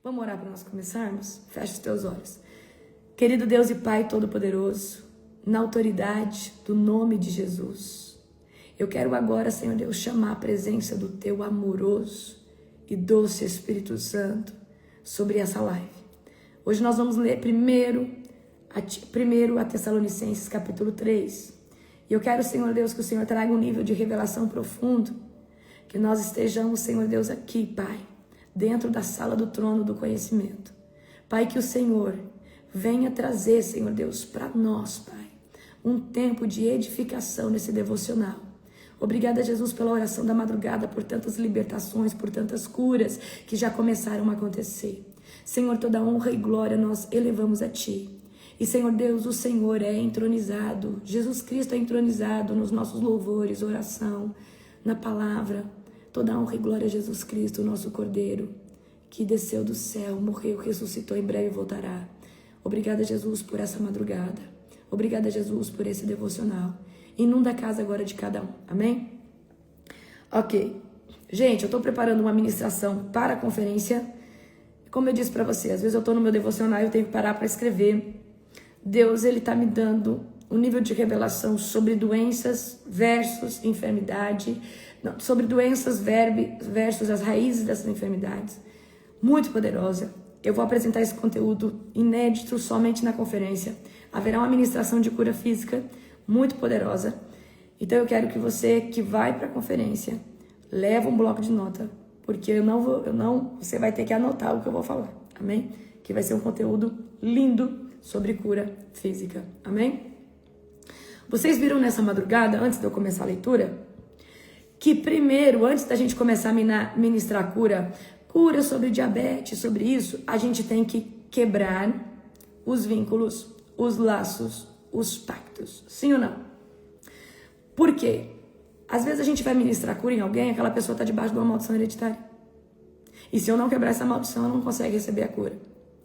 Vamos orar para nós começarmos? Fecha os teus olhos. Querido Deus e Pai Todo-Poderoso, na autoridade do nome de Jesus, eu quero agora, Senhor Deus, chamar a presença do Teu amoroso e doce Espírito Santo sobre essa live. Hoje nós vamos ler primeiro a Tessalonicenses capítulo 3. E eu quero, Senhor Deus, que o Senhor traga um nível de revelação profundo, que nós estejamos, Senhor Deus, aqui, Pai, dentro da sala do trono do conhecimento. Pai, que o Senhor venha trazer, Senhor Deus, para nós, Pai, um tempo de edificação nesse devocional. Obrigada, Jesus, pela oração da madrugada, por tantas libertações, por tantas curas que já começaram a acontecer. Senhor, toda honra e glória nós elevamos a Ti. E, Senhor Deus, o Senhor é entronizado, Jesus Cristo é entronizado nos nossos louvores, oração, na palavra. Toda honra e glória a Jesus Cristo, o nosso Cordeiro, que desceu do céu, morreu, ressuscitou, em breve voltará. Obrigada, Jesus, por essa madrugada. Obrigada, Jesus, por esse devocional. Inunda a casa agora de cada um. Amém? Ok. Gente, eu estou preparando uma ministração para a conferência. Como eu disse para você, às vezes eu estou no meu devocional e eu tenho que parar para escrever. Deus, Ele está me dando um nível de revelação sobre doenças versus enfermidade. Não, sobre doenças versus as raízes dessas enfermidades. Muito poderosa. Eu vou apresentar esse conteúdo inédito somente na conferência. Haverá uma ministração de cura física muito poderosa. Então eu quero que você que vai para a conferência leve um bloco de nota, porque você vai ter que anotar o que eu vou falar. Amém? Que vai ser um conteúdo lindo sobre cura física. Amém? Vocês viram nessa madrugada, antes de eu começar a leitura, que primeiro, antes da gente começar a ministrar cura sobre diabetes, sobre isso, a gente tem que quebrar os vínculos, os laços, os pactos. Sim ou não? Por quê? Às vezes a gente vai ministrar cura em alguém, aquela pessoa está debaixo de uma maldição hereditária. E se eu não quebrar essa maldição, ela não consegue receber a cura.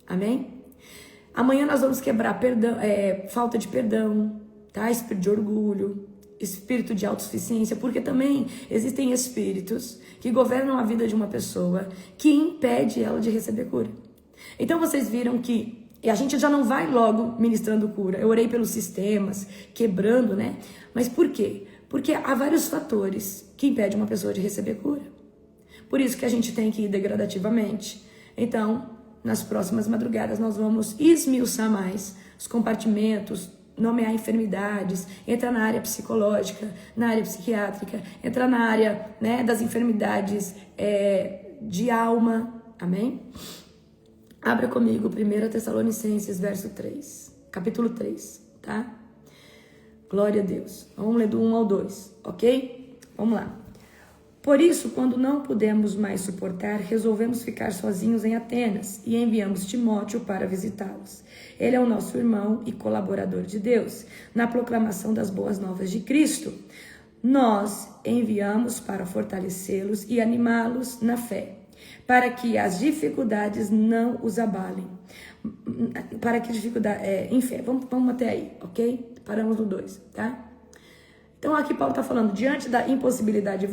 Amém? Amanhã nós vamos quebrar falta de perdão, tá? Espírito de orgulho, espírito de autossuficiência, porque também existem espíritos que governam a vida de uma pessoa que impede ela de receber cura. Então vocês viram que a gente já não vai logo ministrando cura. Eu orei pelos sistemas, quebrando, né? Mas por quê? Porque há vários fatores que impedem uma pessoa de receber cura. Por isso que a gente tem que ir degradativamente. Então, nas próximas madrugadas, nós vamos esmiuçar mais os compartimentos, nomear enfermidades, entrar na área psicológica, na área psiquiátrica, entrar na área, né, das enfermidades de alma. Amém? Abra comigo 1 Tessalonicenses, capítulo 3, tá? Glória a Deus. Vamos ler do 1 ao 2, ok? Vamos lá. Por isso, quando não pudemos mais suportar, resolvemos ficar sozinhos em Atenas e enviamos Timóteo para visitá-los. Ele é o nosso irmão e colaborador de Deus na proclamação das boas novas de Cristo. Nós enviamos para fortalecê-los e animá-los na fé, para que as dificuldades não os abalem. Vamos até aí, ok? Paramos no 2, tá? Então aqui Paulo está falando, diante da impossibilidade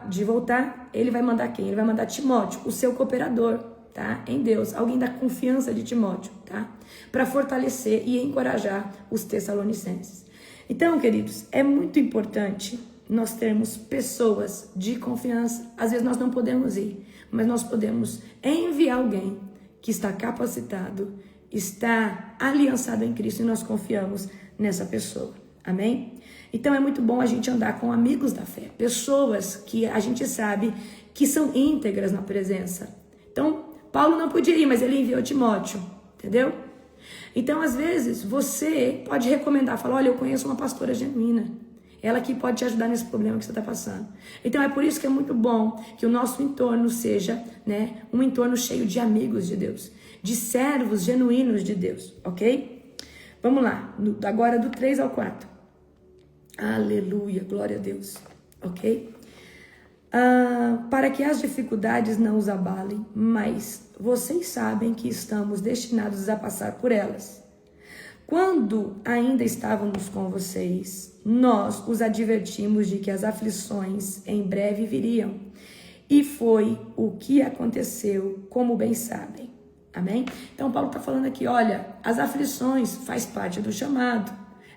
de voltar, ele vai mandar quem? Ele vai mandar Timóteo, o seu cooperador, tá? Em Deus, alguém da confiança de Timóteo, tá? Para fortalecer e encorajar os tessalonicenses. Então, queridos, é muito importante nós termos pessoas de confiança. Às vezes nós não podemos ir, mas nós podemos enviar alguém que está capacitado, está aliançado em Cristo e nós confiamos nessa pessoa. Amém? Então é muito bom a gente andar com amigos da fé, pessoas que a gente sabe que são íntegras na presença. Então, Paulo não podia ir, mas ele enviou Timóteo, entendeu? Então, às vezes, você pode recomendar, falar, olha, eu conheço uma pastora genuína, ela que pode te ajudar nesse problema que você está passando. Então, é por isso que é muito bom que o nosso entorno seja, né, um entorno cheio de amigos de Deus, de servos genuínos de Deus, ok? Vamos lá, agora do 3 ao 4. Aleluia, glória a Deus, ok? Para que as dificuldades não os abalem, mas vocês sabem que estamos destinados a passar por elas. Quando ainda estávamos com vocês, nós os advertimos de que as aflições em breve viriam. E foi o que aconteceu, como bem sabem. Amém? Então Paulo está falando aqui, olha, as aflições faz parte do chamado.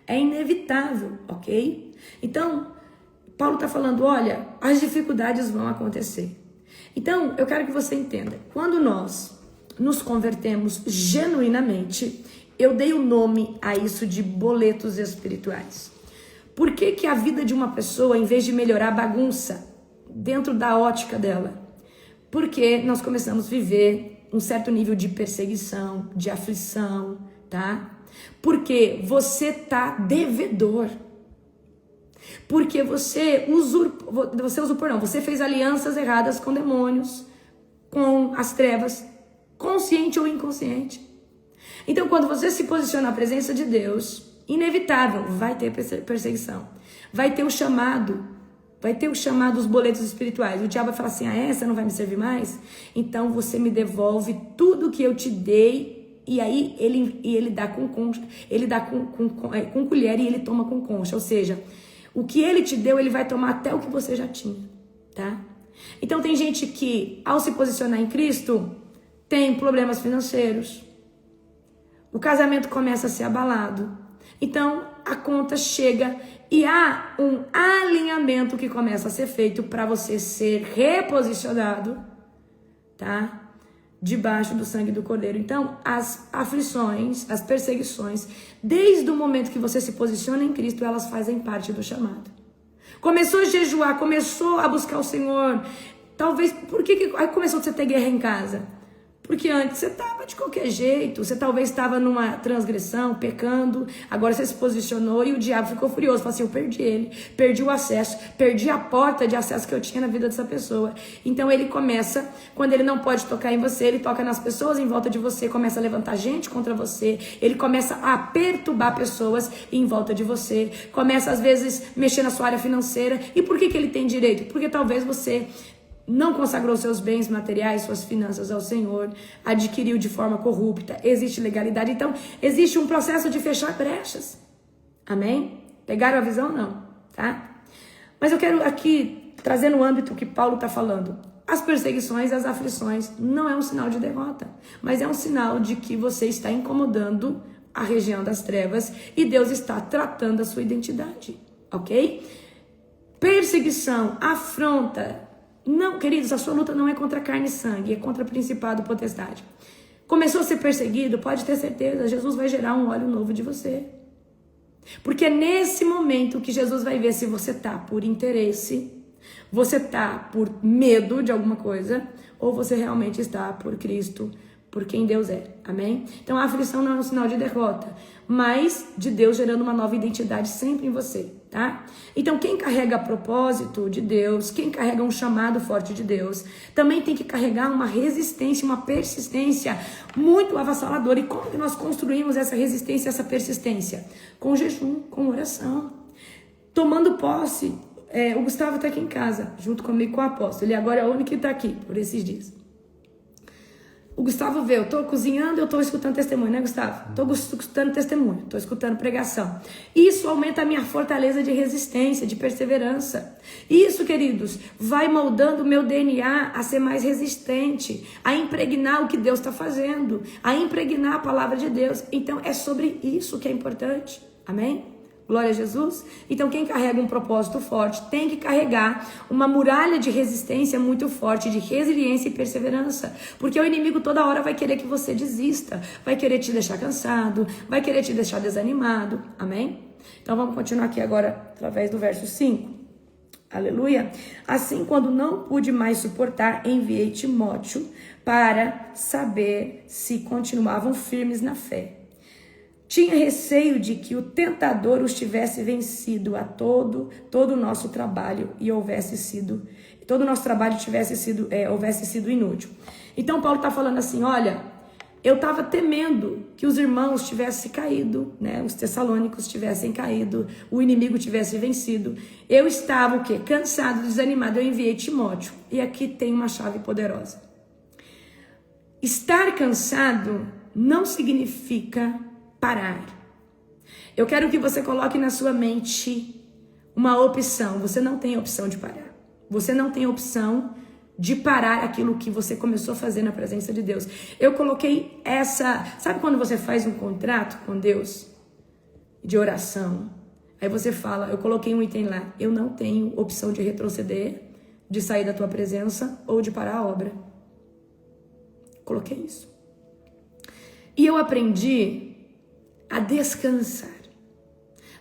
É inevitável, ok? Então, Paulo está falando, olha, as dificuldades vão acontecer. Então, eu quero que você entenda, quando nós nos convertemos genuinamente, eu dei o nome a isso de boletos espirituais. Por que que a vida de uma pessoa, em vez de melhorar, bagunça dentro da ótica dela? Porque nós começamos a viver um certo nível de perseguição, de aflição, tá? Porque você tá devedor. Porque você fez alianças erradas com demônios, com as trevas, consciente ou inconsciente. Então, quando você se posiciona na presença de Deus, inevitável, vai ter perseguição. Vai ter o chamado, os boletos espirituais. O diabo vai falar assim, você não vai me servir mais? Então, você me devolve tudo que eu te dei. E aí, ele dá com concha, ele dá com colher e ele toma com concha. Ou seja, o que ele te deu, ele vai tomar até o que você já tinha, tá? Então, tem gente que, ao se posicionar em Cristo, tem problemas financeiros. O casamento começa a ser abalado. Então, a conta chega e há um alinhamento que começa a ser feito para você ser reposicionado, tá? Debaixo do sangue do Cordeiro. Então, as aflições, as perseguições, desde o momento que você se posiciona em Cristo, elas fazem parte do chamado. Começou a jejuar, começou a buscar o Senhor. Talvez, por que aí começou a ter guerra em casa? Porque antes você estava de qualquer jeito, você talvez estava numa transgressão, pecando, agora você se posicionou e o diabo ficou furioso, falou assim, eu perdi ele, perdi o acesso, perdi a porta de acesso que eu tinha na vida dessa pessoa. Então ele começa, quando ele não pode tocar em você, ele toca nas pessoas em volta de você, começa a levantar gente contra você, ele começa a perturbar pessoas em volta de você, começa às vezes mexer na sua área financeira. E por que ele tem direito? Porque talvez você não consagrou seus bens materiais, suas finanças ao Senhor, adquiriu de forma corrupta, existe legalidade. Então, existe um processo de fechar brechas. Amém? Pegaram a visão? Não, tá? Mas eu quero aqui trazer no âmbito que Paulo está falando. As perseguições, as aflições, não é um sinal de derrota, mas é um sinal de que você está incomodando a região das trevas e Deus está tratando a sua identidade, ok? Perseguição, afronta. Não, queridos, a sua luta não é contra carne e sangue, é contra principado e potestade. Começou a ser perseguido, pode ter certeza, Jesus vai gerar um óleo novo de você. Porque é nesse momento que Jesus vai ver se você tá por interesse, você tá por medo de alguma coisa, ou você realmente está por Cristo, por quem Deus é. Amém? Então a aflição não é um sinal de derrota, mas de Deus gerando uma nova identidade sempre em você, tá? Então quem carrega propósito de Deus, quem carrega um chamado forte de Deus, também tem que carregar uma resistência, uma persistência muito avassaladora. E como que nós construímos essa resistência, essa persistência? Com jejum, com oração, tomando posse. O Gustavo está aqui em casa, junto comigo com o apóstolo. Ele agora é o único que está aqui por esses dias. O Gustavo vê, eu tô cozinhando, eu tô escutando testemunho, né, Gustavo? Tô escutando testemunho, tô escutando pregação. Isso aumenta a minha fortaleza de resistência, de perseverança. Isso, queridos, vai moldando o meu DNA a ser mais resistente, a impregnar o que Deus está fazendo, a impregnar a palavra de Deus. Então, é sobre isso que é importante. Amém? Glória a Jesus. Então quem carrega um propósito forte tem que carregar uma muralha de resistência muito forte, de resiliência e perseverança, porque o inimigo toda hora vai querer que você desista, vai querer te deixar cansado, vai querer te deixar desanimado. Amém? Então vamos continuar aqui agora através do verso 5. Aleluia. Assim, quando não pude mais suportar, enviei Timóteo para saber se continuavam firmes na fé. Tinha receio de que o tentador os tivesse vencido a todo o nosso trabalho e todo o nosso trabalho houvesse sido inútil. Então Paulo está falando assim, olha, eu estava temendo que os irmãos tivessem caído, né? Os tessalônicos tivessem caído, o inimigo tivesse vencido. Eu estava o quê? Cansado, desanimado. Eu enviei Timóteo. E aqui tem uma chave poderosa. Estar cansado não significa parar. Eu quero que você coloque na sua mente uma opção. Você não tem opção de parar. Você não tem opção de parar aquilo que você começou a fazer na presença de Deus. Eu coloquei essa... Sabe quando você faz um contrato com Deus de oração? Aí você fala, eu coloquei um item lá, eu não tenho opção de retroceder, de sair da tua presença ou de parar a obra. Coloquei isso. E eu aprendi a descansar.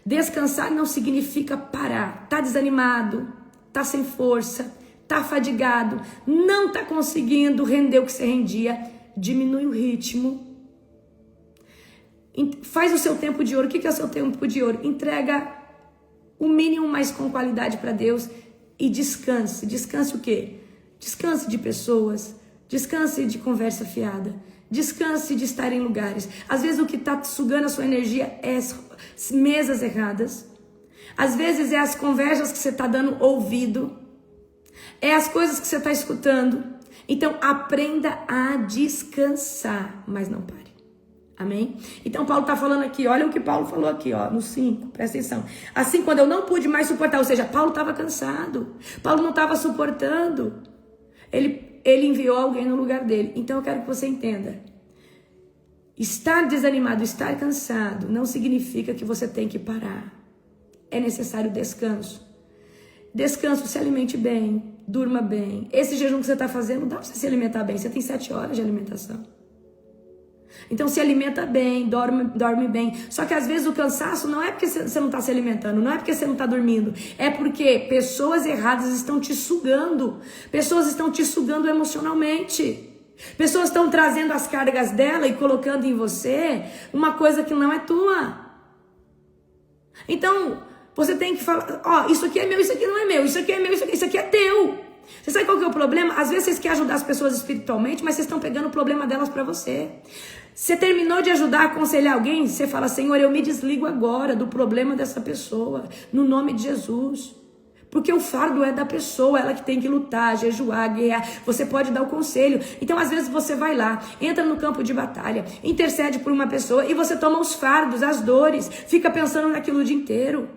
Descansar não significa parar. Tá desanimado, tá sem força, tá fadigado, não tá conseguindo render o que você rendia. Diminui o ritmo. Faz o seu tempo de ouro. O que é o seu tempo de ouro? Entrega o mínimo, mas com qualidade para Deus e descanse. Descanse o quê? Descanse de pessoas, descanse de conversa fiada, descanse de estar em lugares. Às vezes o que está sugando a sua energia é as mesas erradas. Às vezes é as conversas que você está dando ouvido. É as coisas que você está escutando. Então aprenda a descansar, mas não pare. Amém? Então Paulo está falando aqui, olha o que Paulo falou aqui, ó, no 5, presta atenção. Assim, quando eu não pude mais suportar, ou seja, Paulo estava cansado. Paulo não estava suportando. Ele enviou alguém no lugar dele. Então eu quero que você entenda. Estar desanimado, estar cansado, não significa que você tem que parar. É necessário descanso. Descanso, se alimente bem, durma bem. Esse jejum que você está fazendo, dá para você se alimentar bem. Você tem 7 horas de alimentação. Então se alimenta bem, dorme bem. Só que às vezes o cansaço não é porque você não está se alimentando, não é porque você não está dormindo. É porque pessoas erradas estão te sugando. Pessoas estão te sugando emocionalmente. Pessoas estão trazendo as cargas dela e colocando em você uma coisa que não é tua. Então você tem que falar, ó, isso aqui é meu, isso aqui não é meu, isso aqui é meu, isso aqui é teu. Você sabe qual que é o problema? Às vezes vocês querem ajudar as pessoas espiritualmente, mas vocês estão pegando o problema delas para você. Você terminou de ajudar a aconselhar alguém, você fala, Senhor, eu me desligo agora do problema dessa pessoa, no nome de Jesus. Porque o fardo é da pessoa, ela que tem que lutar, jejuar, guerrear. Você pode dar o conselho. Então, às vezes, você vai lá, entra no campo de batalha, intercede por uma pessoa e você toma os fardos, as dores, fica pensando naquilo o dia inteiro.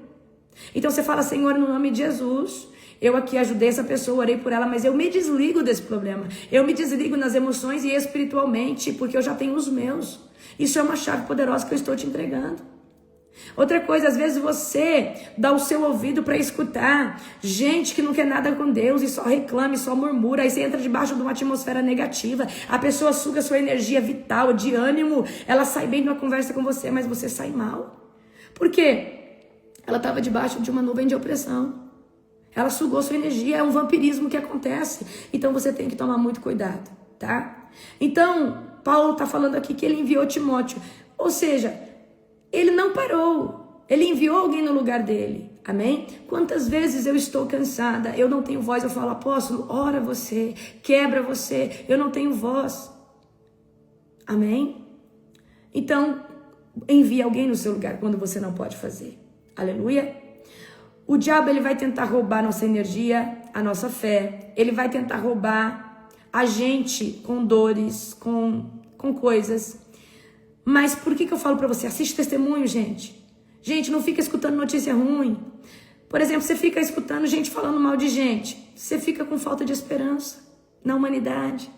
Então, você fala, Senhor, no nome de Jesus, eu aqui ajudei essa pessoa, orei por ela, mas eu me desligo desse problema. Eu me desligo nas emoções e espiritualmente, porque eu já tenho os meus. Isso é uma chave poderosa que eu estou te entregando. Outra coisa, às vezes você dá o seu ouvido para escutar gente que não quer nada com Deus e só reclama e só murmura. Aí você entra debaixo de uma atmosfera negativa. A pessoa suga a sua energia vital, de ânimo. Ela sai bem de uma conversa com você, mas você sai mal. Por quê? Ela estava debaixo de uma nuvem de opressão. Ela sugou sua energia, é um vampirismo que acontece. Então você tem que tomar muito cuidado, tá? Então, Paulo está falando aqui que ele enviou Timóteo. Ou seja, ele não parou. Ele enviou alguém no lugar dele. Amém? Quantas vezes eu estou cansada, eu não tenho voz, eu falo, apóstolo, ora você, quebra você, eu não tenho voz. Amém? Então, envie alguém no seu lugar quando você não pode fazer. Aleluia? O diabo, ele vai tentar roubar nossa energia, a nossa fé. Ele vai tentar roubar a gente com dores, com coisas. Mas por que eu falo pra você? Assiste testemunho, gente. Gente, não fica escutando notícia ruim. Por exemplo, você fica escutando gente falando mal de gente. Você fica com falta de esperança na humanidade.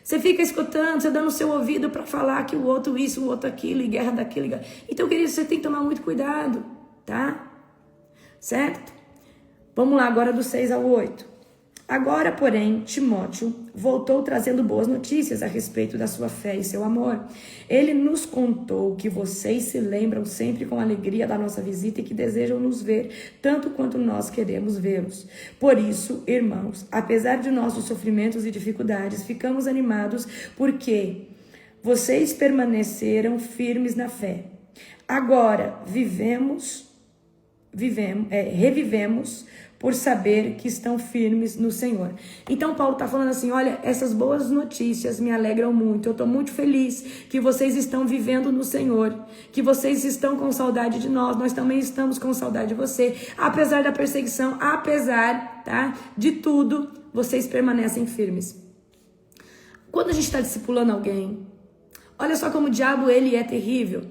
Você fica escutando, você dando o seu ouvido para falar que o outro isso, o outro aquilo, e guerra daquilo. Então, querido, você tem que tomar muito cuidado, tá? Certo? Vamos lá agora do 6 ao 8. Agora, porém, Timóteo voltou trazendo boas notícias a respeito da sua fé e seu amor. Ele nos contou que vocês se lembram sempre com alegria da nossa visita e que desejam nos ver, tanto quanto nós queremos vê-los. Por isso, irmãos, apesar de nossos sofrimentos e dificuldades, ficamos animados porque vocês permaneceram firmes na fé. Agora, revivemos por saber que estão firmes no Senhor. Então Paulo está falando assim, olha, essas boas notícias me alegram muito, eu estou muito feliz que vocês estão vivendo no Senhor, que vocês estão com saudade de nós também estamos com saudade de você, apesar da perseguição, apesar, tá, de tudo, vocês permanecem firmes. Quando a gente está discipulando alguém, olha só como o diabo, ele é terrível.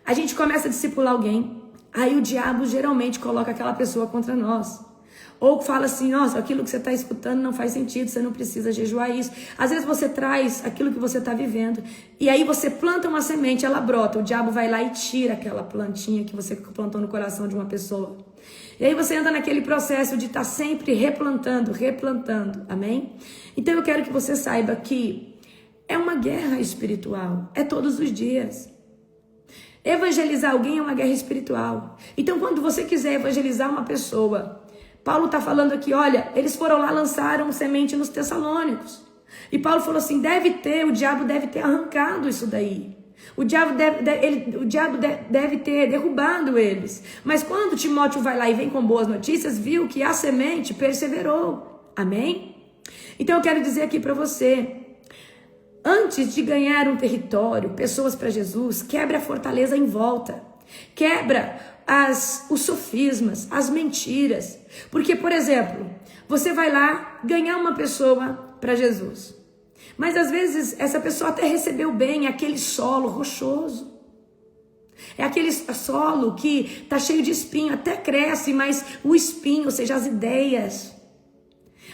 A gente começa a discipular alguém, aí o diabo geralmente coloca aquela pessoa contra nós. Ou fala assim, nossa, aquilo que você está escutando não faz sentido, você não precisa jejuar isso. Às vezes você traz aquilo que você está vivendo, e aí você planta uma semente, ela brota, o diabo vai lá e tira aquela plantinha que você plantou no coração de uma pessoa. E aí você anda naquele processo de estar sempre replantando, amém? Então eu quero que você saiba que é uma guerra espiritual, é todos os dias. Evangelizar alguém é uma guerra espiritual. Então quando você quiser evangelizar uma pessoa, Paulo está falando aqui, olha, eles foram lá, lançaram semente nos Tessalônicos. E Paulo falou assim, o diabo deve ter arrancado isso daí. O diabo deve ter derrubado eles. Mas quando Timóteo vai lá e vem com boas notícias, viu que a semente perseverou. Amém? Então eu quero dizer aqui para você, antes de ganhar um território, pessoas para Jesus, quebra a fortaleza em volta. Quebra os sofismas, as mentiras. Porque, por exemplo, você vai lá ganhar uma pessoa para Jesus. Mas às vezes essa pessoa até recebeu bem aquele solo rochoso. É aquele solo que está cheio de espinho, até cresce, mas o espinho, ou seja, as ideias,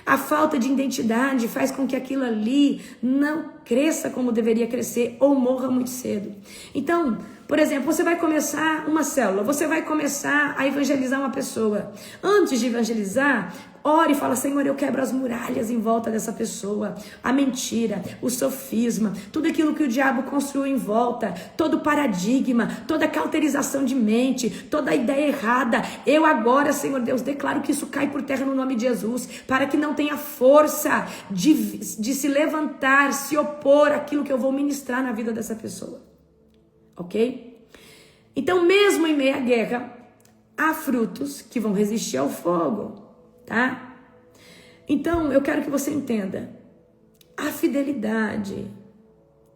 a falta de identidade faz com que aquilo ali não cresça como deveria crescer ou morra muito cedo. Então, por exemplo, você vai começar uma célula, você vai começar a evangelizar uma pessoa. Antes de evangelizar, ore e fala, Senhor, eu quebro as muralhas em volta dessa pessoa, a mentira, o sofisma, tudo aquilo que o diabo construiu em volta, todo paradigma, toda cauterização de mente, toda ideia errada. Eu agora, Senhor Deus, declaro que isso cai por terra no nome de Jesus, para que não tenha força de se levantar, se opor àquilo que eu vou ministrar na vida dessa pessoa. Ok? Então, mesmo em meio à guerra, há frutos que vão resistir ao fogo. Tá? Então, eu quero que você entenda, a fidelidade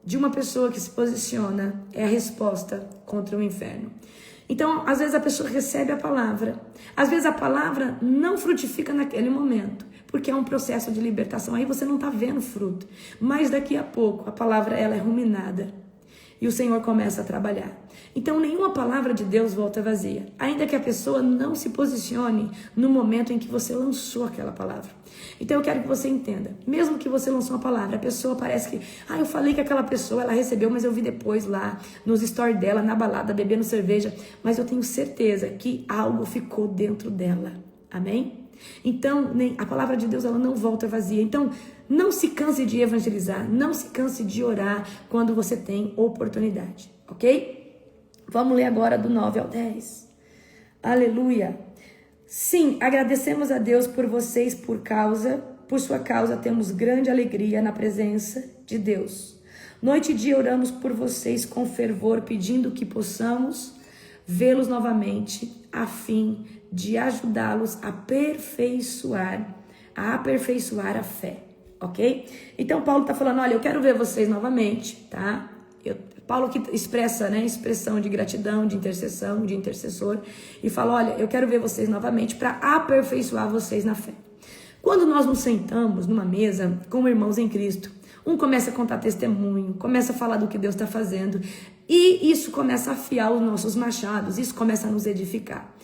de uma pessoa que se posiciona é a resposta contra o inferno. Então, às vezes a pessoa recebe a palavra, às vezes a palavra não frutifica naquele momento, porque é um processo de libertação, aí você não está vendo fruto, mas daqui a pouco a palavra ela é ruminada e o Senhor começa a trabalhar. Então nenhuma palavra de Deus volta vazia, ainda que a pessoa não se posicione no momento em que você lançou aquela palavra. Então eu quero que você entenda, mesmo que você lançou uma palavra, a pessoa parece que, eu falei que aquela pessoa, ela recebeu, mas eu vi depois lá, nos stories dela, na balada, bebendo cerveja, mas eu tenho certeza que algo ficou dentro dela, amém? Então, a palavra de Deus, ela não volta vazia. Então, não se canse de evangelizar, não se canse de orar quando você tem oportunidade, ok? Vamos ler agora do 9 ao 10. Aleluia. Sim, agradecemos a Deus por vocês, por sua causa temos grande alegria na presença de Deus. Noite e dia oramos por vocês com fervor, pedindo que possamos vê-los novamente, a fim de ajudá-los a aperfeiçoar a fé, ok? Então Paulo está falando, olha, eu quero ver vocês novamente, tá? Paulo que expressa, né, expressão de gratidão, de intercessão, de intercessor, e fala, olha, eu quero ver vocês novamente para aperfeiçoar vocês na fé. Quando nós nos sentamos numa mesa com irmãos em Cristo, um começa a contar testemunho, começa a falar do que Deus está fazendo, e isso começa a afiar os nossos machados, isso começa a nos edificar.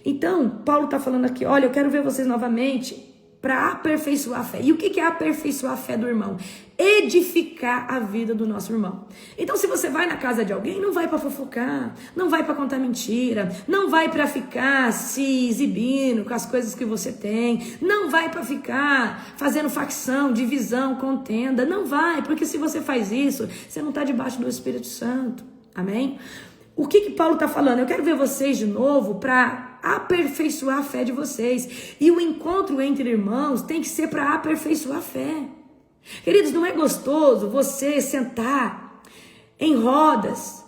Então, Paulo está falando aqui, olha, eu quero ver vocês novamente para aperfeiçoar a fé. E o que é aperfeiçoar a fé do irmão? Edificar a vida do nosso irmão. Então, se você vai na casa de alguém, não vai para fofocar, não vai para contar mentira, não vai para ficar se exibindo com as coisas que você tem, não vai para ficar fazendo facção, divisão, contenda, não vai, porque se você faz isso, você não está debaixo do Espírito Santo. Amém? O que Paulo está falando? Eu quero ver vocês de novo para aperfeiçoar a fé de vocês. E o encontro entre irmãos tem que ser para aperfeiçoar a fé. Queridos, não é gostoso você sentar em rodas,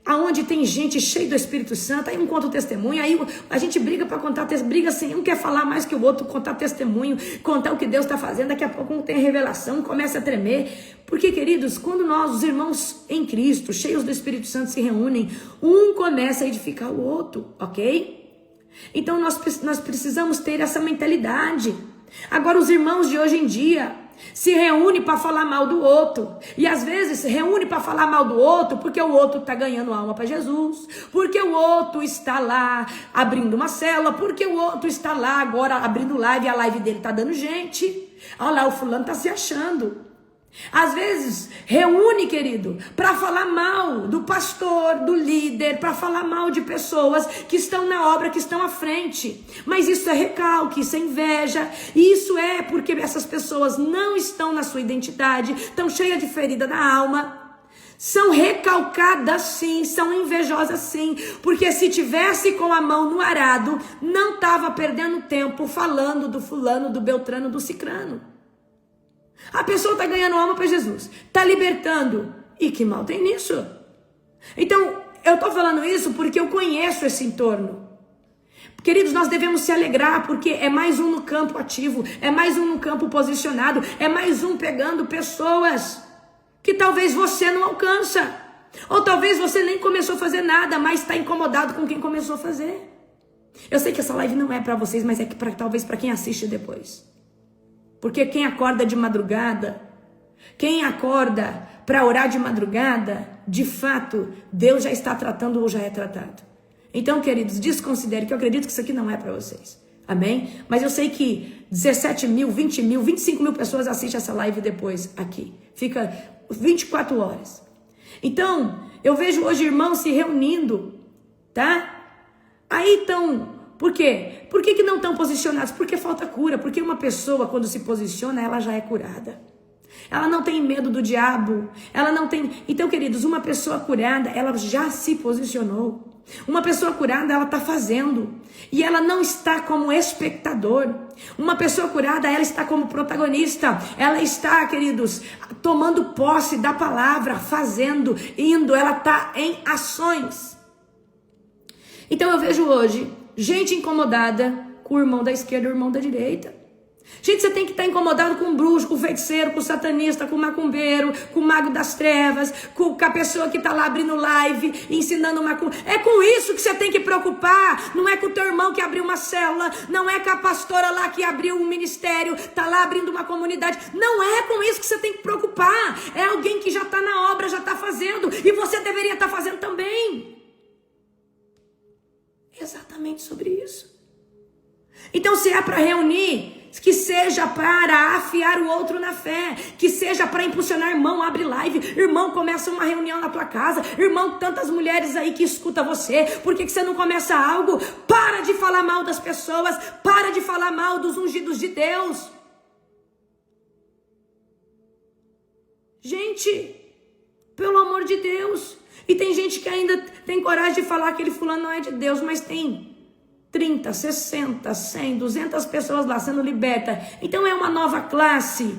aonde tem gente cheia do Espírito Santo, aí um conta o testemunho, aí a gente briga para contar, briga assim, um quer falar mais que o outro, contar testemunho, contar o que Deus está fazendo, daqui a pouco um tem revelação, começa a tremer, porque queridos, quando nós, os irmãos em Cristo, cheios do Espírito Santo se reúnem, um começa a edificar o outro, ok? Então nós precisamos ter essa mentalidade. Agora os irmãos de hoje em dia, se reúne para falar mal do outro. E às vezes se reúne para falar mal do outro porque o outro está ganhando alma para Jesus, porque o outro está lá abrindo uma célula, porque o outro está lá agora abrindo live e a live dele está dando gente. Olha lá, o fulano está se achando. Às vezes reúne, querido, para falar mal do pastor, do líder, para falar mal de pessoas que estão na obra, que estão à frente. Mas isso é recalque, isso é inveja. E isso é porque essas pessoas não estão na sua identidade, estão cheias de ferida na alma. São recalcadas sim, são invejosas sim, porque se tivesse com a mão no arado, não estava perdendo tempo falando do fulano, do beltrano, do cicrano. A pessoa está ganhando alma para Jesus, está libertando, e que mal tem nisso? Então, eu estou falando isso porque eu conheço esse entorno. Queridos, nós devemos se alegrar, porque é mais um no campo ativo, é mais um no campo posicionado, é mais um pegando pessoas que talvez você não alcança, ou talvez você nem começou a fazer nada, mas está incomodado com quem começou a fazer. Eu sei que essa live não é para vocês, mas é que talvez para quem assiste depois. Porque quem acorda de madrugada, quem acorda para orar de madrugada, de fato, Deus já está tratando ou já é tratado. Então, queridos, desconsidere que eu acredito que isso aqui não é para vocês. Amém? Mas eu sei que 17 mil, 20 mil, 25 mil pessoas assistem essa live depois aqui. Fica 24 horas. Então, eu vejo hoje irmãos se reunindo, tá? Aí estão... Por quê? Por que não estão posicionados? Porque falta cura. Porque uma pessoa, quando se posiciona, ela já é curada. Ela não tem medo do diabo. Ela não tem... Então, queridos, uma pessoa curada, ela já se posicionou. Uma pessoa curada, ela está fazendo. E ela não está como espectador. Uma pessoa curada, ela está como protagonista. Ela está, queridos, tomando posse da palavra, fazendo, indo. Ela está em ações. Então, eu vejo hoje... gente incomodada com o irmão da esquerda e o irmão da direita. Gente, você tem que estar incomodado com o bruxo, com o feiticeiro, com o satanista, com o macumbeiro, com o mago das trevas, com a pessoa que está lá abrindo live, ensinando macumba. É com isso que você tem que preocupar. Não é com o teu irmão que abriu uma célula, não é com a pastora lá que abriu um ministério, está lá abrindo uma comunidade. Não é com isso que você tem que preocupar. É alguém que já está na obra, já está fazendo, e você deveria estar fazendo também. Exatamente sobre isso. Então, se é para reunir, que seja para afiar o outro na fé, que seja para impulsionar. Irmão, abre live, irmão, começa uma reunião na tua casa, irmão, tantas mulheres aí que escutam você, por que você não começa algo? Para de falar mal das pessoas, para de falar mal dos ungidos de Deus. Gente, pelo amor de Deus. E tem gente que ainda tem coragem de falar que aquele fulano não é de Deus, mas tem 30, 60, 100, 200 pessoas lá sendo libertas. Então é uma nova classe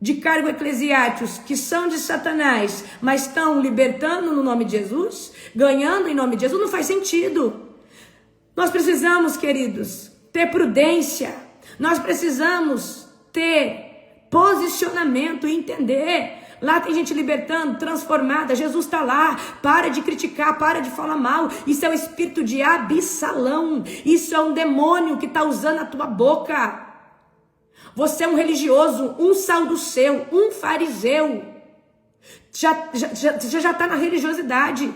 de cargo eclesiásticos que são de Satanás, mas estão libertando no nome de Jesus, ganhando em nome de Jesus. Não faz sentido. Nós precisamos, queridos, ter prudência. Nós precisamos ter posicionamento e entender. Lá tem gente libertando, transformada. Jesus está lá. Para de criticar, para de falar mal. Isso é o espírito de Absalão. Isso é um demônio que está usando a tua boca. Você é um religioso, um saduceu, um fariseu. Já está na religiosidade.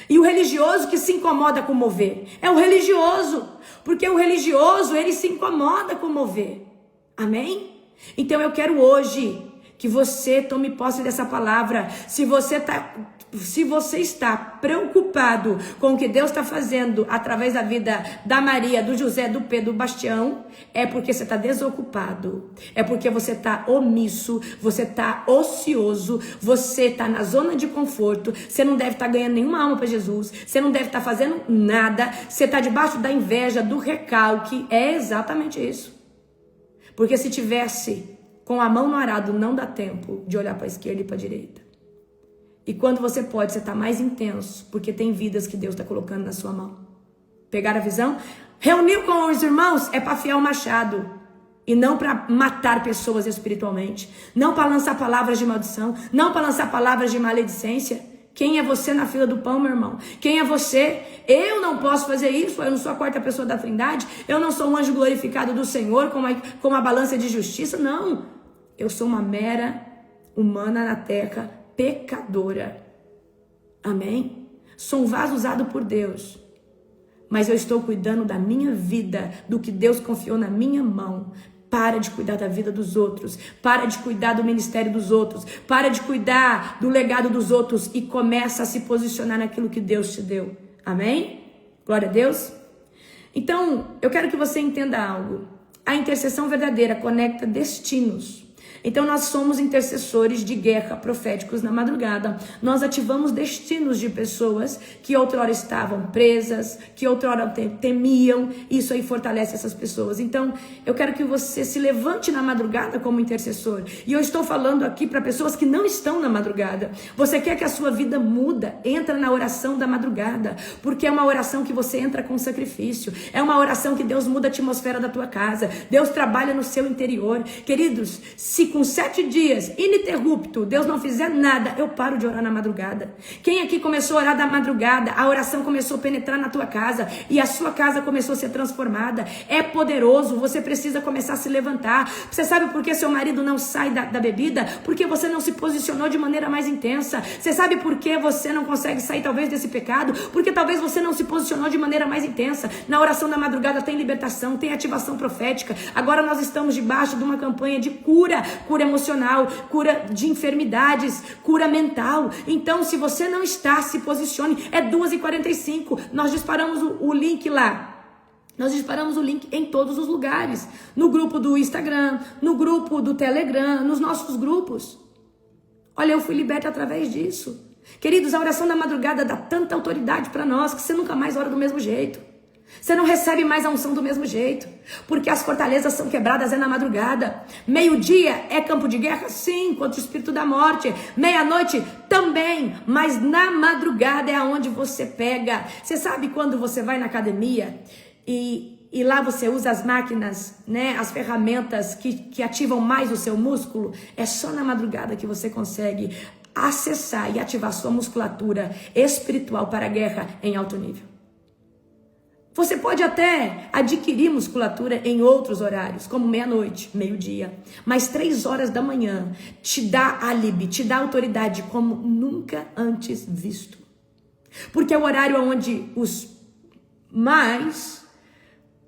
E o religioso que se incomoda com mover é o religioso. Porque o religioso, ele se incomoda com mover. Amém? Então eu quero hoje que você tome posse dessa palavra. Se você está preocupado com o que Deus está fazendo através da vida da Maria, do José, do Pedro, do Bastião, é porque você está desocupado, é porque você está omisso, você está ocioso, você está na zona de conforto, você não deve estar ganhando nenhuma alma para Jesus, você não deve estar fazendo nada, você está debaixo da inveja, do recalque. É exatamente isso. Porque se tivesse com a mão no arado, não dá tempo de olhar para a esquerda e para a direita. E quando você pode, você está mais intenso, porque tem vidas que Deus está colocando na sua mão. Pegaram a visão? Reunir com os irmãos é para afiar o machado, e não para matar pessoas espiritualmente, não para lançar palavras de maldição, não para lançar palavras de maledicência. Quem é você na fila do pão, meu irmão? Quem é você? Eu não posso fazer isso, eu não sou a quarta pessoa da Trindade, eu não sou um anjo glorificado do Senhor com a balança de justiça, não. eu sou uma mera humana na terra, pecadora. Amém? Sou um vaso usado por Deus, mas eu estou cuidando da minha vida, do que Deus confiou na minha mão. Para de cuidar da vida dos outros, para de cuidar do ministério dos outros, para de cuidar do legado dos outros e começa a se posicionar naquilo que Deus te deu. Amém? Glória a Deus. Então, eu quero que você entenda algo. A intercessão verdadeira conecta destinos. Então nós somos intercessores de guerra proféticos na madrugada. Nós ativamos destinos de pessoas que outrora estavam presas, que outrora temiam. Isso aí fortalece essas pessoas. Então eu quero que você se levante na madrugada como intercessor. E eu estou falando aqui para pessoas que não estão na madrugada. Você quer que a sua vida muda? Entra na oração da madrugada, porque é uma oração que você entra com sacrifício. É uma oração que Deus muda a atmosfera da tua casa. Deus trabalha no seu interior. Queridos, se com 7 dias, ininterrupto, Deus não fizer nada, eu paro de orar na madrugada. Quem aqui começou a orar da madrugada, a oração começou a penetrar na tua casa e a sua casa começou a ser transformada. É poderoso, você precisa começar a se levantar. Você sabe por que seu marido não sai da bebida? Porque você não se posicionou de maneira mais intensa. Você sabe por que você não consegue sair talvez desse pecado? Porque talvez você não se posicionou de maneira mais intensa. Na oração da madrugada tem libertação, tem ativação profética. Agora nós estamos debaixo de uma campanha de cura emocional, cura de enfermidades, cura mental. Então, se você não está, se posicione. É 2h45. Nós disparamos o link lá. Nós disparamos o link em todos os lugares. No grupo do Instagram, no grupo do Telegram, nos nossos grupos. Olha, eu fui liberta através disso. Queridos, a oração da madrugada dá tanta autoridade para nós que você nunca mais ora do mesmo jeito. Você não recebe mais a unção do mesmo jeito, porque as fortalezas são quebradas na madrugada. Meio-dia é campo de guerra? Sim, contra o espírito da morte. Meia-noite também, mas na madrugada é onde você pega. Você sabe quando você vai na academia e lá você usa as máquinas, né, as ferramentas que ativam mais o seu músculo? É só na madrugada que você consegue acessar e ativar sua musculatura espiritual para a guerra em alto nível. Você pode até adquirir musculatura em outros horários, como meia-noite, meio-dia. Mas 3 horas da manhã te dá álibi, te dá autoridade como nunca antes visto. Porque é o horário onde os mais